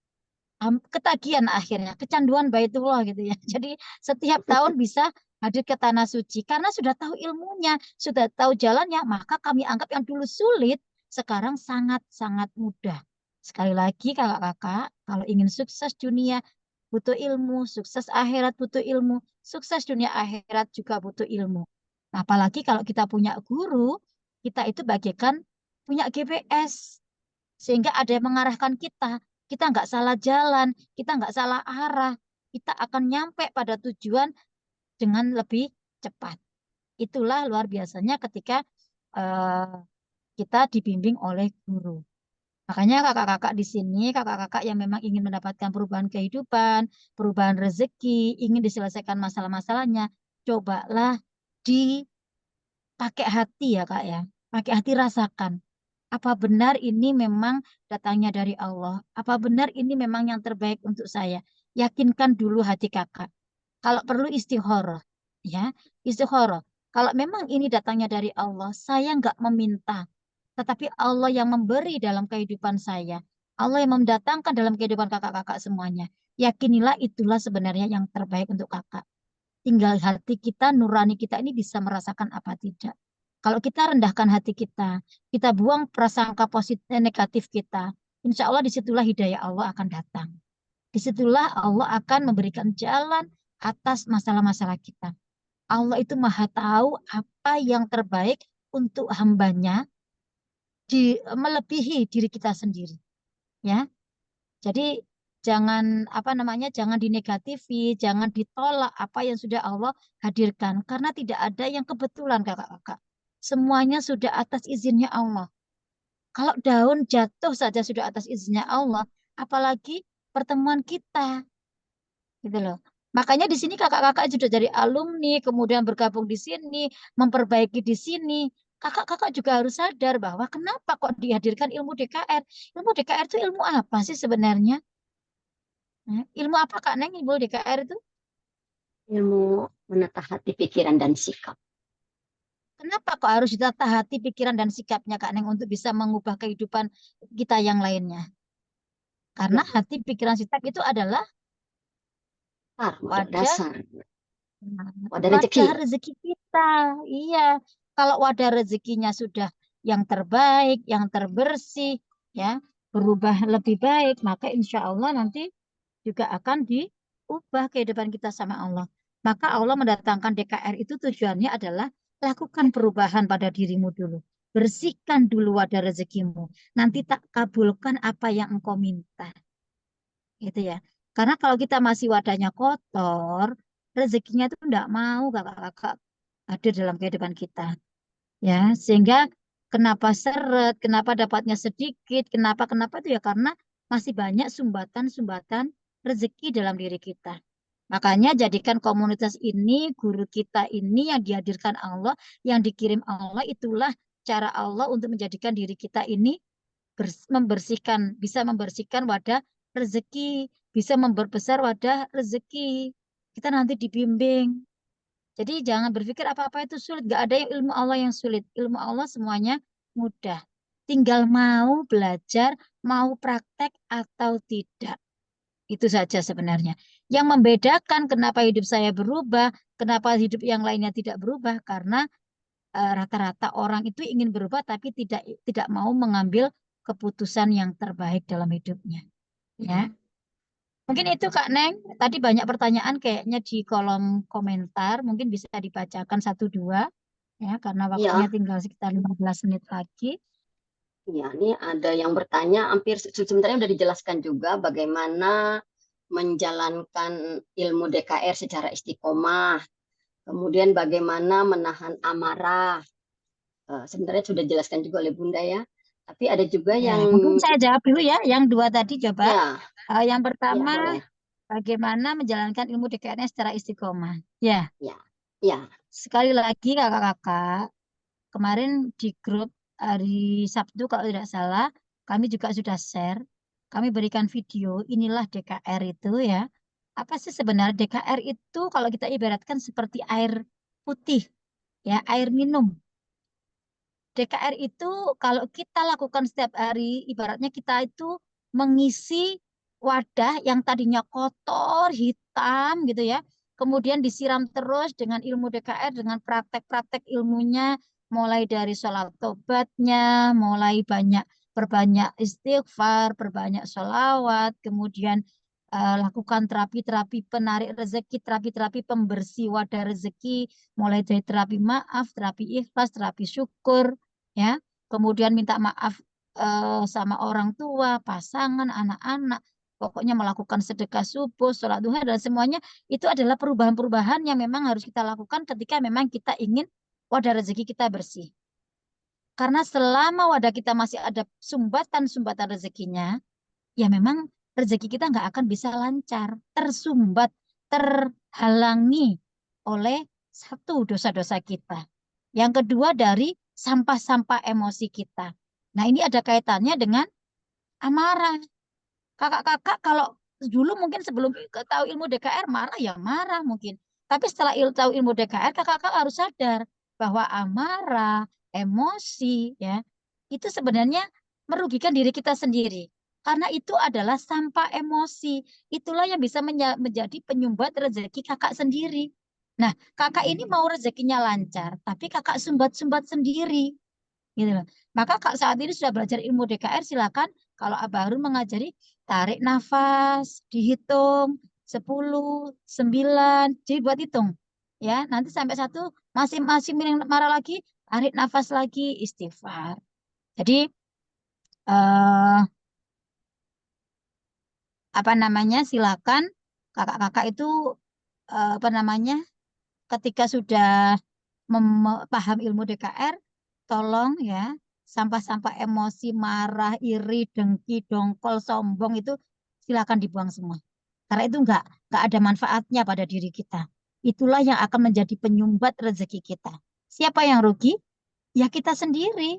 ketagihan akhirnya, kecanduan Baitullah gitu ya. Jadi setiap tahun bisa hadir ke tanah suci karena sudah tahu ilmunya, sudah tahu jalannya, maka kami anggap yang dulu sulit sekarang sangat-sangat mudah. Sekali lagi kakak-kakak, kalau ingin sukses dunia butuh ilmu, sukses akhirat butuh ilmu, sukses dunia akhirat juga butuh ilmu. Nah, apalagi kalau kita punya guru, kita itu bagaikan punya GPS sehingga ada yang mengarahkan kita. Kita nggak salah jalan, kita nggak salah arah, kita akan nyampe pada tujuan dengan lebih cepat. Itulah luar biasanya ketika eh, kita dibimbing oleh guru. Makanya kakak-kakak di sini, kakak-kakak yang memang ingin mendapatkan perubahan kehidupan, perubahan rezeki, ingin diselesaikan masalah-masalahnya, cobalah dipakai hati ya kak ya. Pakai hati rasakan. Apa benar ini memang datangnya dari Allah? Apa benar ini memang yang terbaik untuk saya? Yakinkan dulu hati kakak. Kalau perlu istikharah, ya, istikharah. Kalau memang ini datangnya dari Allah, saya nggak meminta, tetapi Allah yang memberi dalam kehidupan saya. Allah yang mendatangkan dalam kehidupan kakak-kakak semuanya. Yakinilah itulah sebenarnya yang terbaik untuk kakak. Tinggal hati kita, nurani kita ini bisa merasakan apa tidak. Kalau kita rendahkan hati kita buang prasangka positif negatif kita, insya Allah disitulah hidayah Allah akan datang. Disitulah Allah akan memberikan jalan atas masalah-masalah kita. Allah itu maha tahu apa yang terbaik untuk hambanya melebihi diri kita sendiri. Ya, jadi jangan apa namanya, jangan dinegatifi, jangan ditolak apa yang sudah Allah hadirkan karena tidak ada yang kebetulan kakak-kakak. Semuanya sudah atas izinnya Allah. Kalau daun jatuh saja sudah atas izinnya Allah, apalagi pertemuan kita, gitu loh. Makanya di sini kakak-kakak sudah dari alumni, kemudian bergabung di sini, memperbaiki di sini. Kakak-kakak juga harus sadar bahwa kenapa kok dihadirkan ilmu DKR. Ilmu DKR itu ilmu apa sih sebenarnya? Ilmu apa Kak Neng, ilmu DKR itu? Ilmu menata hati, pikiran, dan sikap. Kenapa kok harus ditata hati, pikiran, dan sikapnya Kak Neng untuk bisa mengubah kehidupan kita yang lainnya? Karena Ya, hati, pikiran, sikap itu adalah modal wadah, dasar, wadah wadah rezeki. rezeki kita. Iya, kalau wadah rezekinya sudah yang terbaik, yang terbersih, ya, berubah lebih baik, maka insya Allah nanti juga akan diubah kehidupan kita sama Allah. Maka Allah mendatangkan DKR itu tujuannya adalah lakukan perubahan pada dirimu dulu. Bersihkan dulu wadah rezekimu. Nanti tak kabulkan apa yang engkau minta. Gitu ya. Karena kalau kita masih wadahnya kotor, rezekinya itu enggak mau kakak-kakak hadir dalam kehidupan kita. Ya, sehingga kenapa seret, kenapa dapatnya sedikit, kenapa itu ya karena masih banyak sumbatan-sumbatan rezeki dalam diri kita. Makanya jadikan komunitas ini, guru kita ini yang dihadirkan Allah, yang dikirim Allah, itulah cara Allah untuk menjadikan diri kita ini membersihkan, bisa membersihkan wadah rezeki, bisa memperbesar wadah rezeki. Kita nanti dibimbing. Jadi jangan berpikir apa-apa itu sulit. Gak ada yang ilmu Allah yang sulit. Ilmu Allah semuanya mudah. Tinggal mau belajar, mau praktek atau tidak. Itu saja sebenarnya. Yang membedakan kenapa hidup saya berubah, kenapa hidup yang lainnya tidak berubah, karena rata-rata orang itu ingin berubah tapi tidak tidak mau mengambil keputusan yang terbaik dalam hidupnya. Ya, mungkin itu Kak Neng. Tadi banyak pertanyaan kayaknya di kolom komentar, mungkin bisa dibacakan satu dua ya karena waktunya Iya, tinggal sekitar 15 menit lagi. iya, ini ada yang bertanya, hampir sebenarnya sudah dijelaskan juga bagaimana menjalankan ilmu DKR secara istiqomah, kemudian bagaimana menahan amarah. Sebenarnya sudah dijelaskan juga oleh Bunda ya. Tapi ada juga Ya, yang, mungkin saya jawab dulu ya, yang dua tadi coba. ya, Yang ya pertama, boleh. bagaimana menjalankan ilmu DKR secara istiqomah? Ya, Ya, ya, sekali lagi kakak-kakak, kemarin di grup hari Sabtu kalau tidak salah, kami juga sudah share. Kami berikan video, inilah DKR itu ya. Apa sih sebenarnya DKR itu kalau kita ibaratkan seperti air putih, ya, air minum. DKR itu kalau kita lakukan setiap hari, ibaratnya kita itu mengisi wadah yang tadinya kotor, hitam gitu ya. Kemudian disiram terus dengan ilmu DKR, dengan praktek-praktek ilmunya, mulai dari sholat tobatnya, mulai perbanyak istighfar, perbanyak sholawat, kemudian lakukan terapi-terapi penarik rezeki, terapi-terapi pembersih wadah rezeki, mulai dari terapi maaf, terapi ikhlas, terapi syukur, ya. Kemudian minta maaf sama orang tua, pasangan, anak-anak. Pokoknya melakukan sedekah subuh, sholat duha, dan semuanya itu adalah perubahan-perubahan yang memang harus kita lakukan ketika memang kita ingin wadah rezeki kita bersih. Karena selama wadah kita masih ada sumbatan-sumbatan rezekinya, ya memang rezeki kita nggak akan bisa lancar, tersumbat, terhalangi oleh satu dosa-dosa kita. Yang kedua dari sampah-sampah emosi kita. Nah, ini ada kaitannya dengan amarah. Kakak-kakak kalau dulu mungkin sebelum tahu ilmu DKR marah ya marah mungkin. Tapi setelah tahu ilmu DKR, kakak-kakak harus sadar bahwa amarah, emosi ya, itu sebenarnya merugikan diri kita sendiri. Karena itu adalah sampah emosi. Itulah yang bisa menjadi penyumbat rezeki kakak sendiri. Nah, kakak ini mau rezekinya lancar, tapi kakak sumbat-sumbat sendiri gitu loh. Maka Kak saat ini sudah belajar ilmu DKR, silakan kalau Abah Harun mengajari tarik nafas, dihitung 10, 9, jadi buat hitung. Ya, nanti sampai satu masing-masing marah lagi, tarik nafas lagi, istighfar. Jadi eh apa namanya? Silakan kakak-kakak itu apa namanya? Ketika sudah paham ilmu DKR, tolong ya, sampah-sampah emosi, marah, iri, dengki, dongkol, sombong itu silakan dibuang semua. Karena itu nggak ada manfaatnya pada diri kita. Itulah yang akan menjadi penyumbat rezeki kita. Siapa yang rugi? Ya kita sendiri.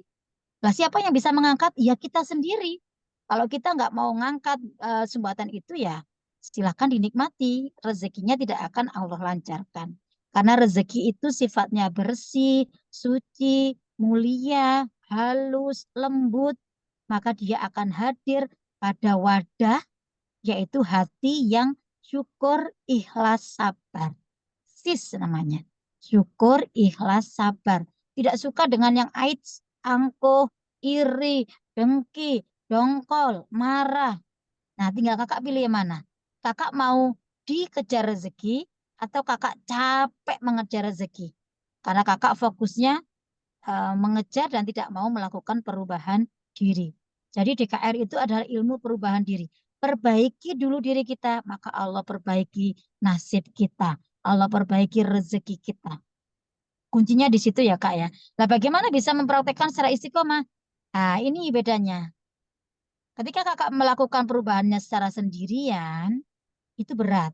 Lah siapa yang bisa mengangkat? Ya kita sendiri. Kalau kita nggak mau ngangkat sumbatan itu ya silakan dinikmati. Rezekinya tidak akan Allah lancarkan. Karena rezeki itu sifatnya bersih, suci, mulia, halus, lembut. Maka dia akan hadir pada wadah yaitu hati yang syukur, ikhlas, sabar. Sis namanya. Syukur, ikhlas, sabar. Tidak suka dengan yang aids, angkuh, iri, dengki, dongkol, marah. Nah, tinggal kakak pilih yang mana. Kakak mau dikejar rezeki atau kakak capek mengejar rezeki. Karena kakak fokusnya mengejar dan tidak mau melakukan perubahan diri. Jadi DKR itu adalah ilmu perubahan diri. Perbaiki dulu diri kita, maka Allah perbaiki nasib kita. Allah perbaiki rezeki kita. Kuncinya di situ ya Kak ya. Nah bagaimana bisa mempraktekkan secara istiqomah? Nah ini bedanya. Ketika kakak melakukan perubahannya secara sendirian, itu berat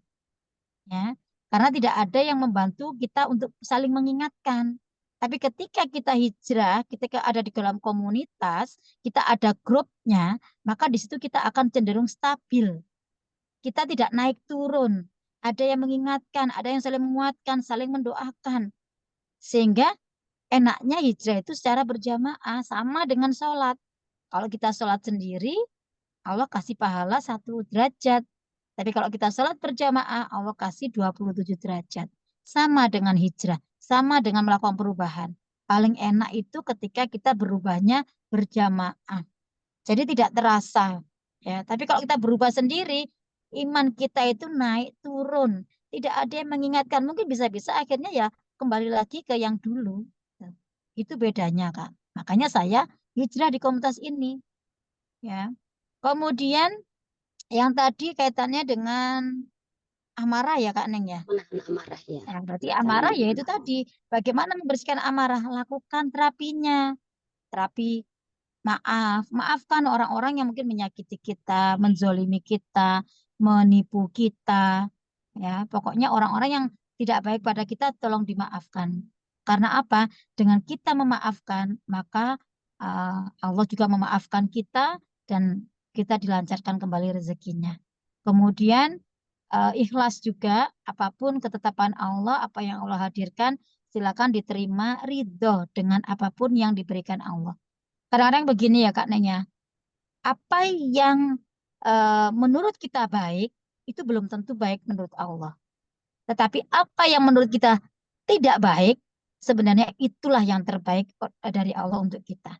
ya. Karena tidak ada yang membantu kita untuk saling mengingatkan. Tapi ketika kita hijrah, ketika ada di dalam komunitas, kita ada grupnya, maka di situ kita akan cenderung stabil. Kita tidak naik turun. Ada yang mengingatkan, ada yang saling menguatkan, saling mendoakan. Sehingga enaknya hijrah itu secara berjamaah sama dengan sholat. Kalau kita sholat sendiri, Allah kasih pahala 1 derajat. Tapi kalau kita sholat berjamaah, Allah kasih 27 derajat. Sama dengan hijrah, sama dengan melakukan perubahan. Paling enak itu ketika kita berubahnya berjamaah. Jadi tidak terasa. Ya, tapi kalau kita berubah sendiri, iman kita itu naik turun. Tidak ada yang mengingatkan. Mungkin bisa-bisa akhirnya ya kembali lagi ke yang dulu. Itu bedanya, Kak. Makanya saya hijrah di komunitas ini. Ya. Kemudian yang tadi kaitannya dengan amarah ya Kak Neng ya. Menahan amarah ya. Nah, berarti Cara amarah ya menahan itu amarah. tadi. Bagaimana membersihkan amarah? Lakukan terapinya. Terapi maaf. Maafkan orang-orang yang mungkin menyakiti kita, menzolimi kita, menipu kita. Ya, pokoknya orang-orang yang tidak baik pada kita tolong dimaafkan. Karena apa? Dengan kita memaafkan, maka Allah juga memaafkan kita dan kita dilancarkan kembali rezekinya. Kemudian ikhlas juga apapun ketetapan Allah, apa yang Allah hadirkan, silakan diterima ridho dengan apapun yang diberikan Allah. Kadang-kadang begini ya Kak Neng ya, apa yang menurut kita baik, itu belum tentu baik menurut Allah. Tetapi apa yang menurut kita tidak baik, sebenarnya itulah yang terbaik dari Allah untuk kita.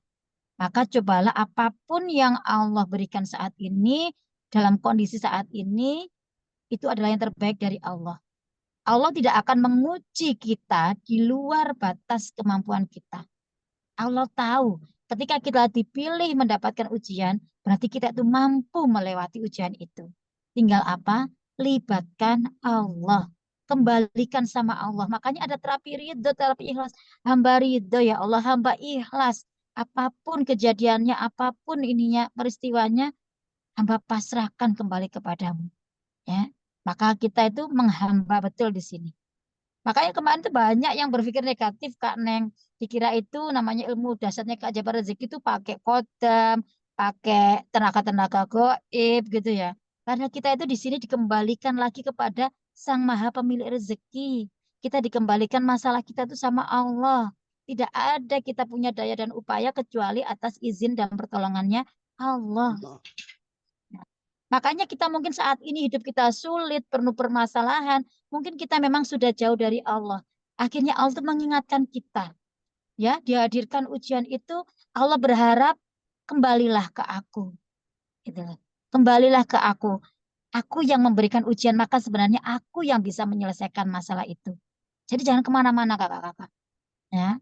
Maka cobalah apapun yang Allah berikan saat ini, dalam kondisi saat ini, itu adalah yang terbaik dari Allah. Allah tidak akan menguji kita di luar batas kemampuan kita. Allah tahu ketika kita dipilih mendapatkan ujian, berarti kita itu mampu melewati ujian itu. Tinggal apa? Libatkan Allah. Kembalikan sama Allah. Makanya ada terapi ridho, terapi ikhlas. Hamba ridho ya Allah, hamba ikhlas. Apapun kejadiannya, apapun ininya, peristiwanya, hamba pasrahkan kembali kepadamu. Ya, maka kita itu menghamba betul di sini. Makanya kemarin tuh banyak yang berpikir negatif Kak Neng. Dikira itu namanya ilmu dasarnya keajaiban rezeki itu pakai kodam, pakai tenaga-tenaga goib gitu ya. Karena kita itu di sini dikembalikan lagi kepada Sang Maha Pemilik rezeki. Kita dikembalikan masalah kita itu sama Allah. Tidak ada kita punya daya dan upaya kecuali atas izin dan pertolongannya Allah. Allah. Makanya kita mungkin saat ini hidup kita sulit, penuh permasalahan. Mungkin kita memang sudah jauh dari Allah. Akhirnya Allah tuh mengingatkan kita. Ya, dihadirkan ujian itu, Allah berharap kembalilah ke aku. Gitu loh. Kembalilah ke aku. Aku yang memberikan ujian, maka sebenarnya aku yang bisa menyelesaikan masalah itu. Jadi jangan kemana-mana kakak-kakak. Ya,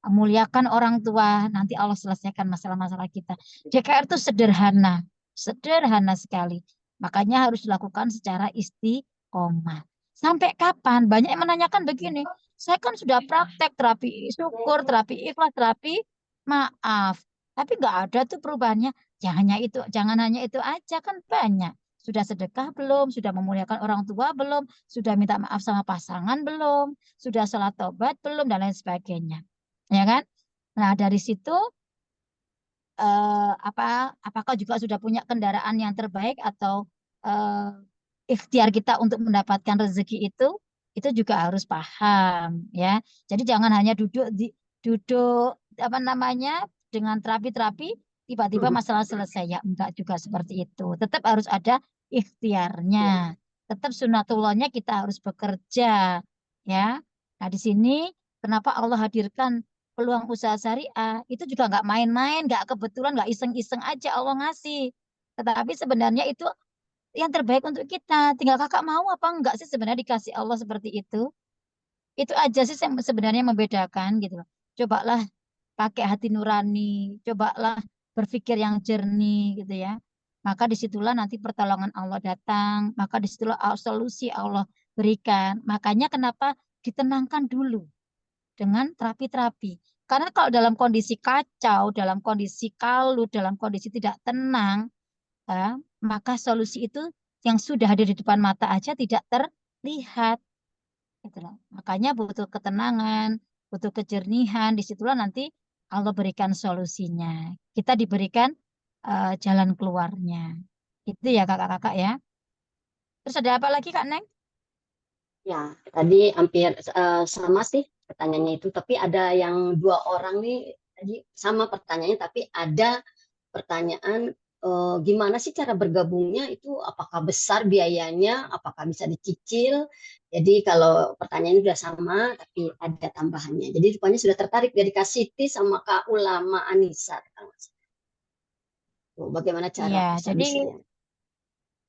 muliakan orang tua, nanti Allah selesaikan masalah-masalah kita. JKR itu sederhana, sederhana sekali. Makanya harus dilakukan secara istiqomah. Sampai kapan? Banyak yang menanyakan begini, saya kan sudah praktek terapi syukur, terapi ikhlas, terapi maaf. Tapi nggak ada tuh perubahannya. Jangan hanya itu aja kan banyak. Sudah sedekah belum? Sudah memuliakan orang tua belum? Sudah minta maaf sama pasangan belum? Sudah sholat tobat belum? Dan lain sebagainya ya kan? Nah, dari situ apakah juga sudah punya kendaraan yang terbaik atau ikhtiar kita untuk mendapatkan rezeki itu juga harus paham ya. Jadi jangan hanya duduk apa namanya dengan terapi-terapi tiba-tiba masalah selesai ya enggak juga seperti itu. Tetap harus ada ikhtiarnya. Ya, Tetap sunatullahnya kita harus bekerja ya. Nah, di sini kenapa Allah hadirkan peluang usaha syariah itu juga nggak main-main, nggak kebetulan, nggak iseng-iseng aja Allah ngasih. Tetapi sebenarnya itu yang terbaik untuk kita. Tinggal kakak mau apa enggak sih sebenarnya dikasih Allah seperti itu. Itu aja sih yang sebenarnya membedakan gitu loh. Cobalah pakai hati nurani, cobalah berpikir yang jernih gitu ya. Maka disitulah nanti pertolongan Allah datang, maka disitulah solusi Allah berikan. Makanya kenapa ditenangkan dulu dengan terapi-terapi. Karena kalau dalam kondisi kacau, dalam kondisi kalut, dalam kondisi tidak tenang, ya, maka solusi itu yang sudah ada di depan mata aja tidak terlihat. Gitu loh. Makanya butuh ketenangan, butuh kejernihan. Disitulah nanti Allah berikan solusinya. Kita diberikan jalan keluarnya. Itu ya kakak-kakak ya. Terus ada apa lagi Kak Neng? ya, tadi hampir sama sih pertanyaannya itu, tapi ada yang dua orang nih tadi sama pertanyaannya, tapi ada pertanyaan gimana sih cara bergabungnya itu, apakah besar biayanya, apakah bisa dicicil. Jadi kalau pertanyaannya sudah sama, tapi ada tambahannya. Jadi rupanya sudah tertarik dari Kak Siti sama Kak Ulama Anissa. Oh, bagaimana cara Iya, jadi bisa-bisanya?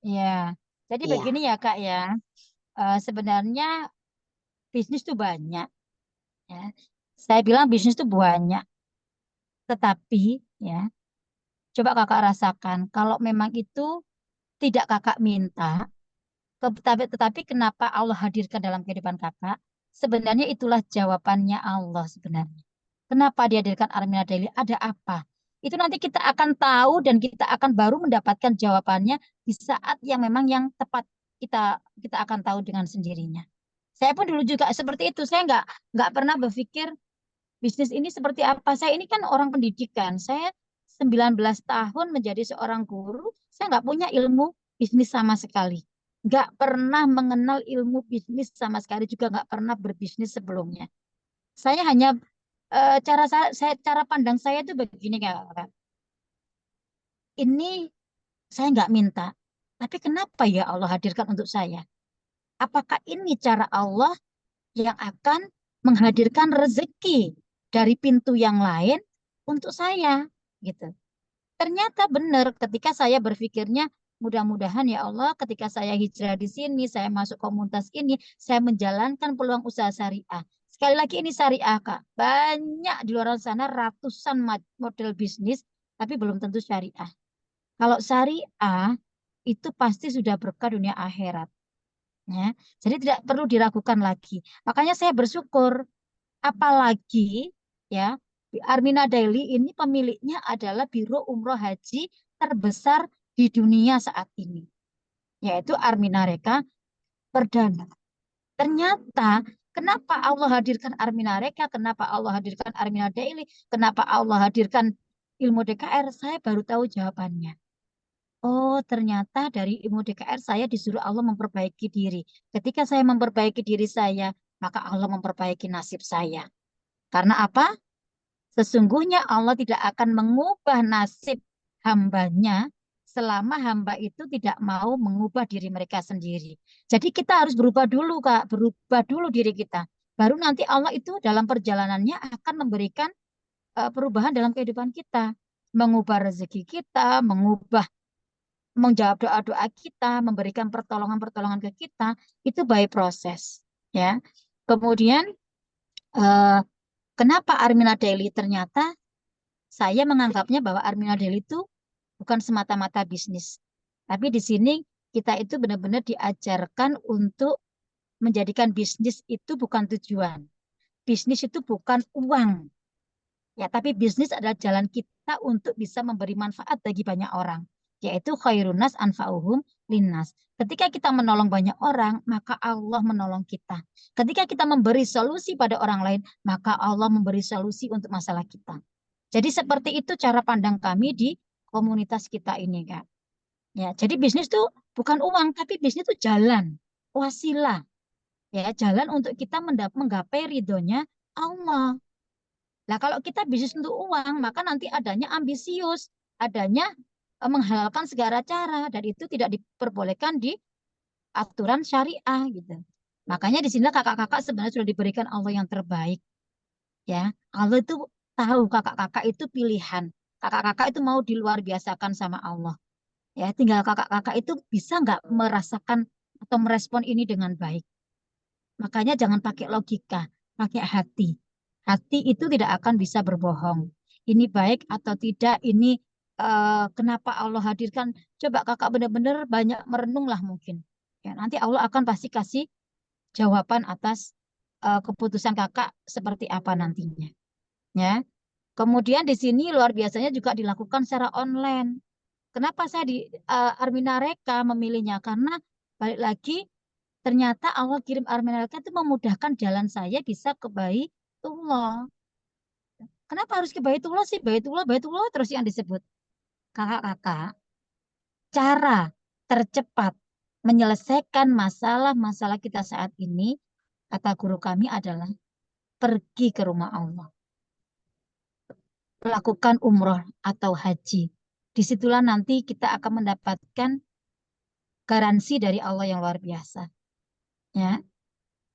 ya, jadi begini Iya, ya Kak ya. Sebenarnya bisnis tuh banyak ya. Saya bilang bisnis tuh banyak, tetapi ya, coba kakak rasakan kalau memang itu tidak kakak minta, tetapi kenapa Allah hadirkan dalam kehidupan kakak? Sebenarnya itulah jawabannya Allah sebenarnya. Kenapa dihadirkan Armina Daily? Ada apa? Itu nanti kita akan tahu dan kita akan baru mendapatkan jawabannya di saat yang memang yang tepat kita kita akan tahu dengan sendirinya. Saya pun dulu juga seperti itu. Saya nggak pernah berpikir bisnis ini seperti apa. Saya ini kan orang pendidikan. Saya 19 tahun menjadi seorang guru. Saya nggak punya ilmu bisnis sama sekali. Nggak pernah mengenal ilmu bisnis sama sekali. Juga nggak pernah berbisnis sebelumnya. Saya hanya cara pandang saya itu begini Kak. Ini saya nggak minta. Tapi kenapa ya Allah hadirkan untuk saya? Apakah ini cara Allah yang akan menghadirkan rezeki dari pintu yang lain untuk saya gitu. Ternyata benar ketika saya berpikirnya mudah-mudahan ya Allah ketika saya hijrah di sini, saya masuk komunitas ini, saya menjalankan peluang usaha syariah. Sekali lagi ini syariah Kak. Banyak di luar sana ratusan model bisnis tapi belum tentu syariah. Kalau syariah itu pasti sudah berkah dunia akhirat. Ya. Jadi tidak perlu diragukan lagi. Makanya saya bersyukur. Apalagi ya, Armina Daily ini pemiliknya adalah Biro Umroh Haji terbesar di dunia saat ini, yaitu Armina Reka Perdana. Ternyata Kenapa Allah hadirkan Armina Reka? Kenapa Allah hadirkan Armina Daily? Kenapa Allah hadirkan ilmu DKR? Saya baru tahu jawabannya. Oh, ternyata dari ilmu DKR saya disuruh Allah memperbaiki diri. Ketika saya memperbaiki diri saya, maka Allah memperbaiki nasib saya. Karena apa? Sesungguhnya Allah tidak akan mengubah nasib hambanya selama hamba itu tidak mau mengubah diri mereka sendiri. Jadi kita harus berubah dulu, Kak. Berubah dulu diri kita. Baru nanti Allah itu dalam perjalanannya akan memberikan perubahan dalam kehidupan kita. Mengubah rezeki kita, menjawab doa-doa kita, memberikan pertolongan-pertolongan ke kita, itu by proses. Ya. Kemudian, eh, kenapa Armina Daily ternyata saya menganggapnya bahwa Armina Daily itu bukan semata-mata bisnis. Tapi di sini kita itu benar-benar diajarkan untuk menjadikan bisnis itu bukan tujuan. Bisnis itu bukan uang. Ya, tapi bisnis adalah jalan kita untuk bisa memberi manfaat bagi banyak orang, yaitu khairunas anfa'uhum linnas. Ketika kita menolong banyak orang, maka Allah menolong kita. Ketika kita memberi solusi pada orang lain, maka Allah memberi solusi untuk masalah kita. Jadi seperti itu cara pandang kami di komunitas kita ini, Kak. Ya, jadi bisnis itu bukan uang, tapi bisnis itu jalan, wasilah. Ya, jalan untuk kita menggapai ridhonya Allah. Nah, kalau kita bisnis untuk uang, maka nanti adanya ambisius, adanya menghalalkan segala cara, dan itu tidak diperbolehkan di aturan syariah gitu. Makanya di sini kakak-kakak sebenarnya sudah diberikan Allah yang terbaik. Ya, Allah itu tahu kakak-kakak itu pilihan. Kakak-kakak itu mau diluar biasakan sama Allah. Ya, tinggal kakak-kakak itu bisa nggak merasakan atau merespon ini dengan baik. Makanya jangan pakai logika, pakai hati. Hati itu tidak akan bisa berbohong. Ini baik atau tidak, ini kenapa Allah hadirkan. Coba kakak benar-benar banyak merenunglah mungkin. Ya, nanti Allah akan pasti kasih jawaban atas keputusan kakak seperti apa nantinya. Ya. Kemudian di sini luar biasanya juga dilakukan secara online. Kenapa saya di Armina Reka memilihnya? Karena balik lagi ternyata Allah kirim Armina Reka itu memudahkan jalan saya bisa ke Baitullah. Kenapa harus ke Baitullah sih? Baitullah, Baitullah terus yang disebut. Kakak-kakak, cara tercepat menyelesaikan masalah-masalah kita saat ini, kata guru kami adalah pergi ke rumah Allah. Melakukan umroh atau haji. Disitulah nanti kita akan mendapatkan garansi dari Allah yang luar biasa. Ya,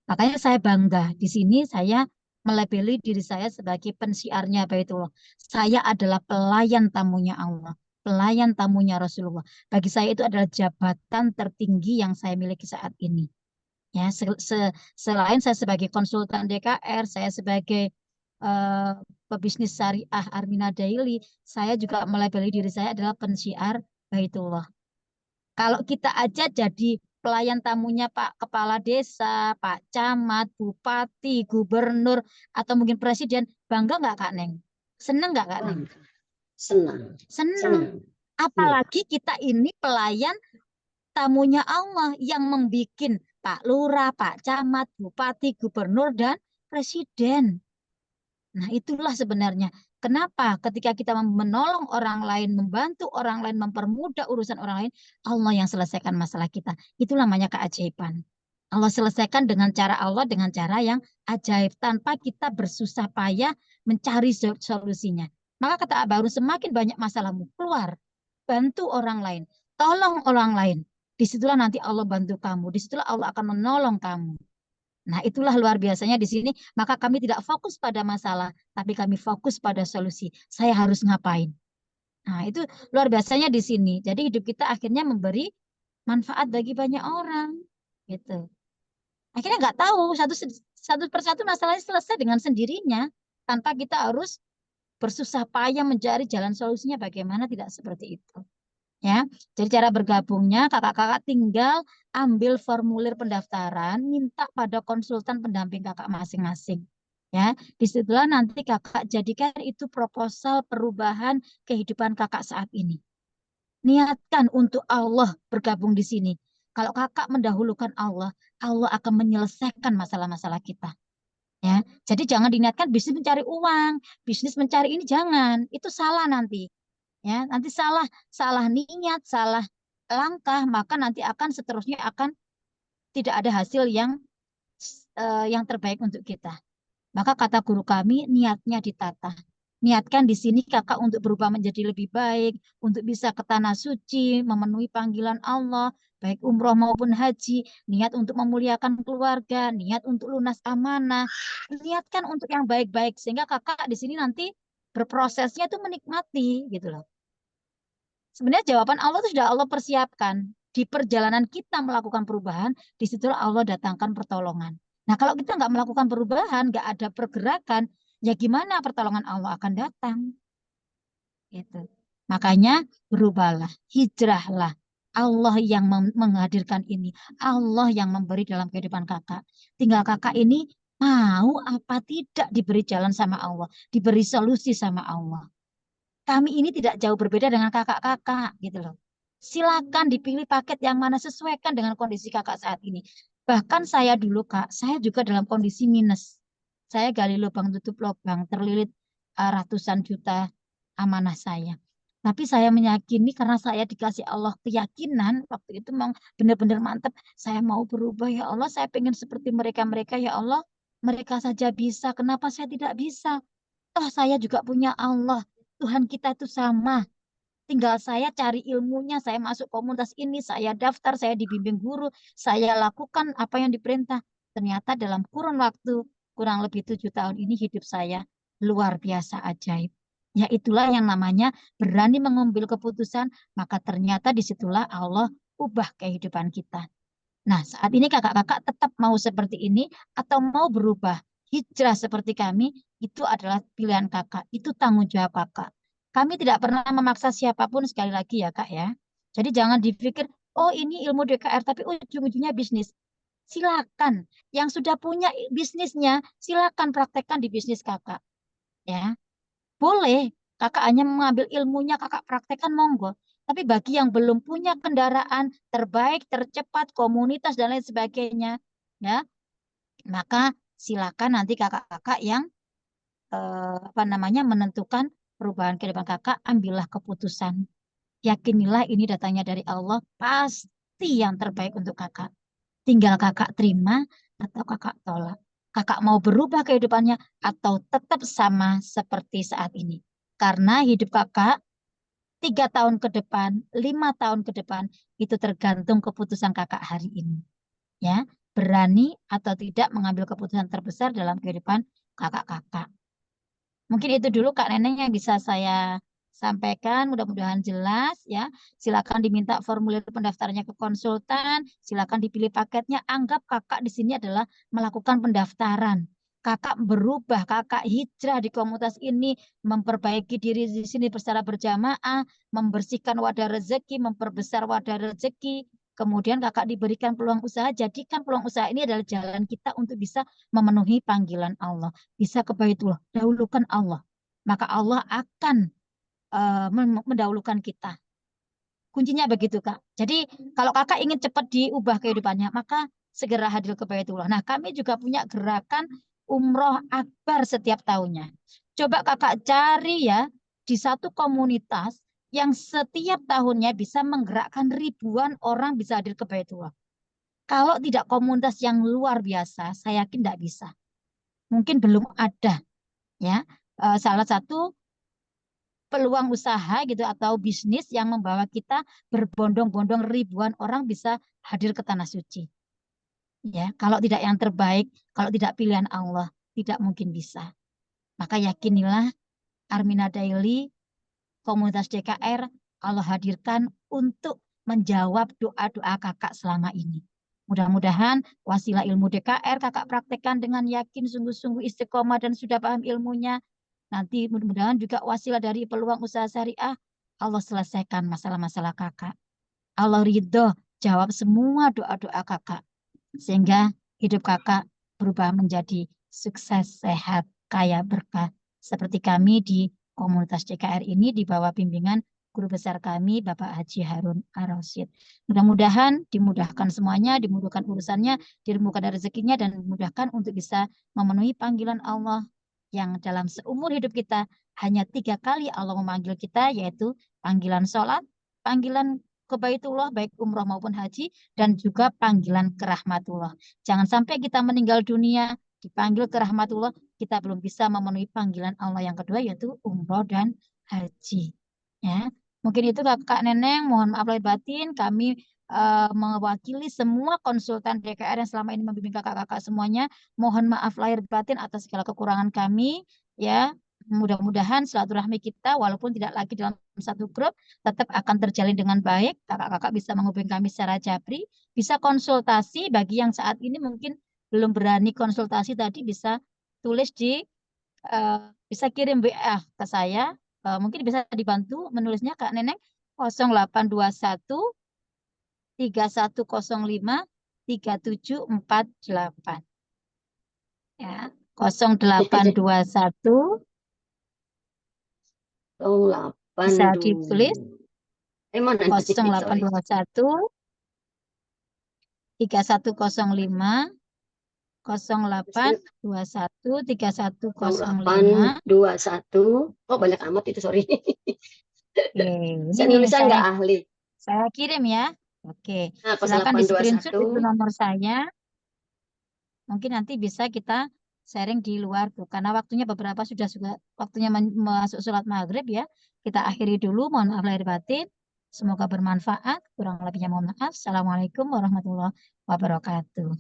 makanya saya bangga di sini saya melabeli diri saya sebagai pensiarnya Baitullah. Saya adalah pelayan tamunya Allah, pelayan tamunya Rasulullah. Bagi saya itu adalah jabatan tertinggi yang saya miliki saat ini. Ya, selain saya sebagai konsultan DKR, saya sebagai eh, pebisnis syariah Armina Daily, saya juga melabeli diri saya adalah pensiar Baitullah. Kalau kita aja jadi pelayan tamunya Pak Kepala Desa, Pak Camat, Bupati, Gubernur, atau mungkin Presiden, bangga nggak Kak Neng? Seneng nggak Kak Neng? Bangga, senang, Seneng. senang. Iya, Apalagi kita ini pelayan tamunya Allah yang membikin Pak Lurah, Pak Camat, Bupati, Gubernur, dan Presiden. Nah, itulah sebenarnya kenapa ketika kita menolong orang lain, membantu orang lain, mempermudah urusan orang lain, Allah yang selesaikan masalah kita. Itu namanya keajaiban. Allah selesaikan dengan cara Allah, dengan cara yang ajaib, tanpa kita bersusah payah mencari solusinya. Maka kata Abaru, semakin banyak masalahmu, keluar, bantu orang lain, tolong orang lain. Disitulah nanti Allah bantu kamu, disitulah Allah akan menolong kamu. Nah, itulah luar biasanya di sini. Maka kami tidak fokus pada masalah, tapi kami fokus pada solusi. Saya harus ngapain? Nah, itu luar biasanya di sini. Jadi hidup kita akhirnya memberi manfaat bagi banyak orang. Gitu. Akhirnya nggak tahu satu persatu masalahnya selesai dengan sendirinya. Tanpa kita harus bersusah payah mencari jalan solusinya bagaimana tidak seperti itu. Ya, jadi cara bergabungnya kakak-kakak tinggal ambil formulir pendaftaran, minta pada konsultan pendamping kakak masing-masing. Ya, disitulah nanti kakak jadikan itu proposal perubahan kehidupan kakak saat ini. Niatkan untuk Allah bergabung di sini. Kalau kakak mendahulukan Allah, Allah akan menyelesaikan masalah-masalah kita. Ya, jadi jangan diniatkan bisnis mencari uang, bisnis mencari ini jangan, itu salah nanti. Ya, nanti salah, salah niat, salah langkah, maka nanti akan seterusnya akan tidak ada hasil yang terbaik untuk kita. Maka kata guru kami, niatnya ditata. Niatkan di sini kakak untuk berubah menjadi lebih baik, untuk bisa ke tanah suci, memenuhi panggilan Allah, baik umroh maupun haji, niat untuk memuliakan keluarga, niat untuk lunas amanah, niatkan untuk yang baik-baik, sehingga kakak di sini nanti berprosesnya itu menikmati gitu loh. Sebenarnya jawaban Allah itu sudah Allah persiapkan. Di perjalanan kita melakukan perubahan, disitulah Allah datangkan pertolongan. Nah, kalau kita nggak melakukan perubahan, nggak ada pergerakan, ya gimana pertolongan Allah akan datang? Gitu. Makanya berubahlah, hijrahlah. Allah yang menghadirkan ini. Allah yang memberi dalam kehidupan kakak. Tinggal kakak ini mau apa tidak diberi jalan sama Allah. Diberi solusi sama Allah. Kami ini tidak jauh berbeda dengan kakak-kakak gitu loh. Silakan dipilih paket yang mana sesuaikan dengan kondisi kakak saat ini. Bahkan saya dulu Kak, saya juga dalam kondisi minus. Saya gali lubang tutup lubang, terlilit ratusan juta amanah saya. Tapi saya meyakini karena saya dikasih Allah keyakinan waktu itu memang benar-benar mantap. Saya mau berubah ya Allah, saya pengen seperti mereka-mereka ya Allah. Mereka saja bisa, kenapa saya tidak bisa? Toh saya juga punya Allah. Tuhan kita itu sama. Tinggal saya cari ilmunya, saya masuk komunitas ini, saya daftar, saya dibimbing guru, saya lakukan apa yang diperintah. Ternyata dalam kurun waktu kurang lebih 7 tahun ini hidup saya luar biasa ajaib. Ya itulah yang namanya berani mengambil keputusan, maka ternyata disitulah Allah ubah kehidupan kita. Nah, saat ini kakak-kakak tetap mau seperti ini atau mau berubah, hijrah seperti kami, itu adalah pilihan kakak, itu tanggung jawab kakak. Kami tidak pernah memaksa siapapun sekali lagi ya kak ya. Jadi jangan dipikir, oh ini ilmu DKR tapi ujung-ujungnya bisnis. Silakan, yang sudah punya bisnisnya, silakan praktekkan di bisnis kakak. Ya, boleh, kakak hanya mengambil ilmunya, kakak praktekkan monggo. Tapi bagi yang belum punya kendaraan terbaik, tercepat, komunitas dan lain sebagainya, ya, maka silakan nanti kakak-kakak yang apa namanya menentukan perubahan kehidupan kakak, ambillah keputusan. Yakinilah ini datangnya dari Allah, pasti yang terbaik untuk kakak. Tinggal kakak terima atau kakak tolak. Kakak mau berubah kehidupannya atau tetap sama seperti saat ini. Karena hidup kakak 3 tahun ke depan, 5 tahun ke depan, itu tergantung keputusan kakak hari ini. Ya, berani atau tidak mengambil keputusan terbesar dalam kehidupan kakak-kakak. Mungkin itu dulu Kak Neneng yang bisa saya sampaikan. Mudah-mudahan jelas ya. Silakan diminta formulir pendaftarannya ke konsultan. Silakan dipilih paketnya. Anggap kakak di sini adalah melakukan pendaftaran. Kakak berubah, kakak hijrah di komunitas ini, memperbaiki diri di sini secara berjamaah, membersihkan wadah rezeki, memperbesar wadah rezeki. Kemudian kakak diberikan peluang usaha. Jadikan peluang usaha ini adalah jalan kita untuk bisa memenuhi panggilan Allah bisa ke Baitullah, dahulukan Allah. Maka Allah akan mendahulukan kita. Kuncinya begitu, Kak. Jadi kalau kakak ingin cepat diubah kehidupannya, maka segera hadir ke Baitullah. Nah, kami juga punya gerakan umroh akbar setiap tahunnya. Coba kakak cari ya di satu komunitas yang setiap tahunnya bisa menggerakkan ribuan orang bisa hadir ke Baitullah. Kalau tidak komunitas yang luar biasa, saya yakin tidak bisa. Mungkin belum ada ya salah satu peluang usaha gitu atau bisnis yang membawa kita berbondong-bondong ribuan orang bisa hadir ke tanah suci. Ya, kalau tidak yang terbaik, kalau tidak pilihan Allah, tidak mungkin bisa. Maka yakinilah Armina Daily, komunitas DKR, Allah hadirkan untuk menjawab doa-doa kakak selama ini. Mudah-mudahan wasilah ilmu DKR kakak praktekkan dengan yakin, sungguh-sungguh istiqomah dan sudah paham ilmunya. Nanti mudah-mudahan juga wasilah dari peluang usaha syariah, Allah selesaikan masalah-masalah kakak. Allah ridho jawab semua doa-doa kakak. Sehingga hidup kakak berubah menjadi sukses, sehat, kaya, berkah. Seperti kami di komunitas CKR ini di bawah bimbingan guru besar kami, Bapak Haji Harun Ar-Rasyid. Mudah-mudahan dimudahkan semuanya, dimudahkan urusannya, dimudahkan rezekinya, dan dimudahkan untuk bisa memenuhi panggilan Allah yang dalam seumur hidup kita hanya 3 kali Allah memanggil kita, yaitu panggilan sholat, panggilan ke Baitullah, baik umroh maupun haji, dan juga panggilan ke rahmatullah. Jangan sampai kita meninggal dunia, dipanggil ke rahmatullah, kita belum bisa memenuhi panggilan Allah yang kedua, yaitu umroh dan haji. Ya, mungkin itu Kakak Neneng, mohon maaf lahir batin, kami mewakili semua konsultan DKR yang selama ini membimbing kakak-kakak semuanya. Mohon maaf lahir batin atas segala kekurangan kami, ya. Mudah-mudahan silaturahmi kita walaupun tidak lagi dalam satu grup tetap akan terjalin dengan baik. Kakak-kakak bisa menghubungi kami secara japri, bisa konsultasi. Bagi yang saat ini mungkin belum berani konsultasi tadi, bisa tulis di bisa kirim WA ke saya. Mungkin bisa dibantu menulisnya Kak Neneng 0821 3105 3748 ya. 0821 bisa ditulis 0821 3105 0821 3105 21. Oh, banyak amat itu, sorry. ini Saya nih nulisnya nggak ahli. saya kirim ya. Oke, Nah, silakan di screenshot 0821. itu nomor saya. Mungkin nanti bisa kita sharing di luar tuh, karena waktunya beberapa sudah waktunya masuk sholat maghrib ya. Kita akhiri dulu, mohon maaf lahir batin. Semoga bermanfaat. Kurang lebihnya mohon maaf. Assalamualaikum warahmatullahi wabarakatuh.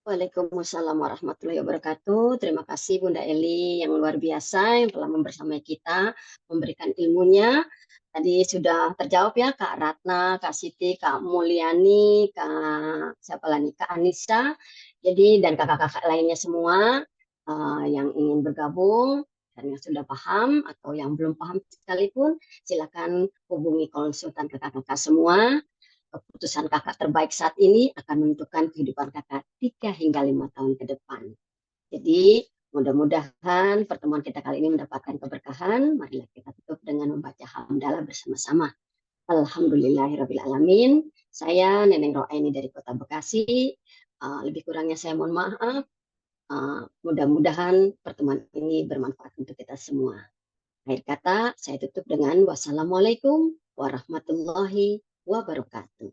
Waalaikumsalam warahmatullahi wabarakatuh. Terima kasih Bunda Eli yang luar biasa yang telah membersamai kita, memberikan ilmunya. Tadi sudah terjawab ya Kak Ratna, Kak Siti, Kak Mulyani, Kak siapa lagi, Kak Anissa. Jadi dan kakak-kakak lainnya semua yang ingin bergabung dan yang sudah paham atau yang belum paham sekalipun, silakan hubungi konsultan kakak-kakak semua. Keputusan kakak terbaik saat ini akan menentukan kehidupan kakak 3 hingga 5 tahun ke depan. Jadi mudah-mudahan pertemuan kita kali ini mendapatkan keberkahan. Marilah kita tutup dengan membaca hamdalah bersama-sama. Alhamdulillahirrahmanirrahim. Saya Neneng Roaini dari Kota Bekasi. Lebih kurangnya saya mohon maaf. Mudah-mudahan pertemuan ini bermanfaat untuk kita semua. Akhir kata, saya tutup dengan wassalamualaikum warahmatullahi wabarakatuh.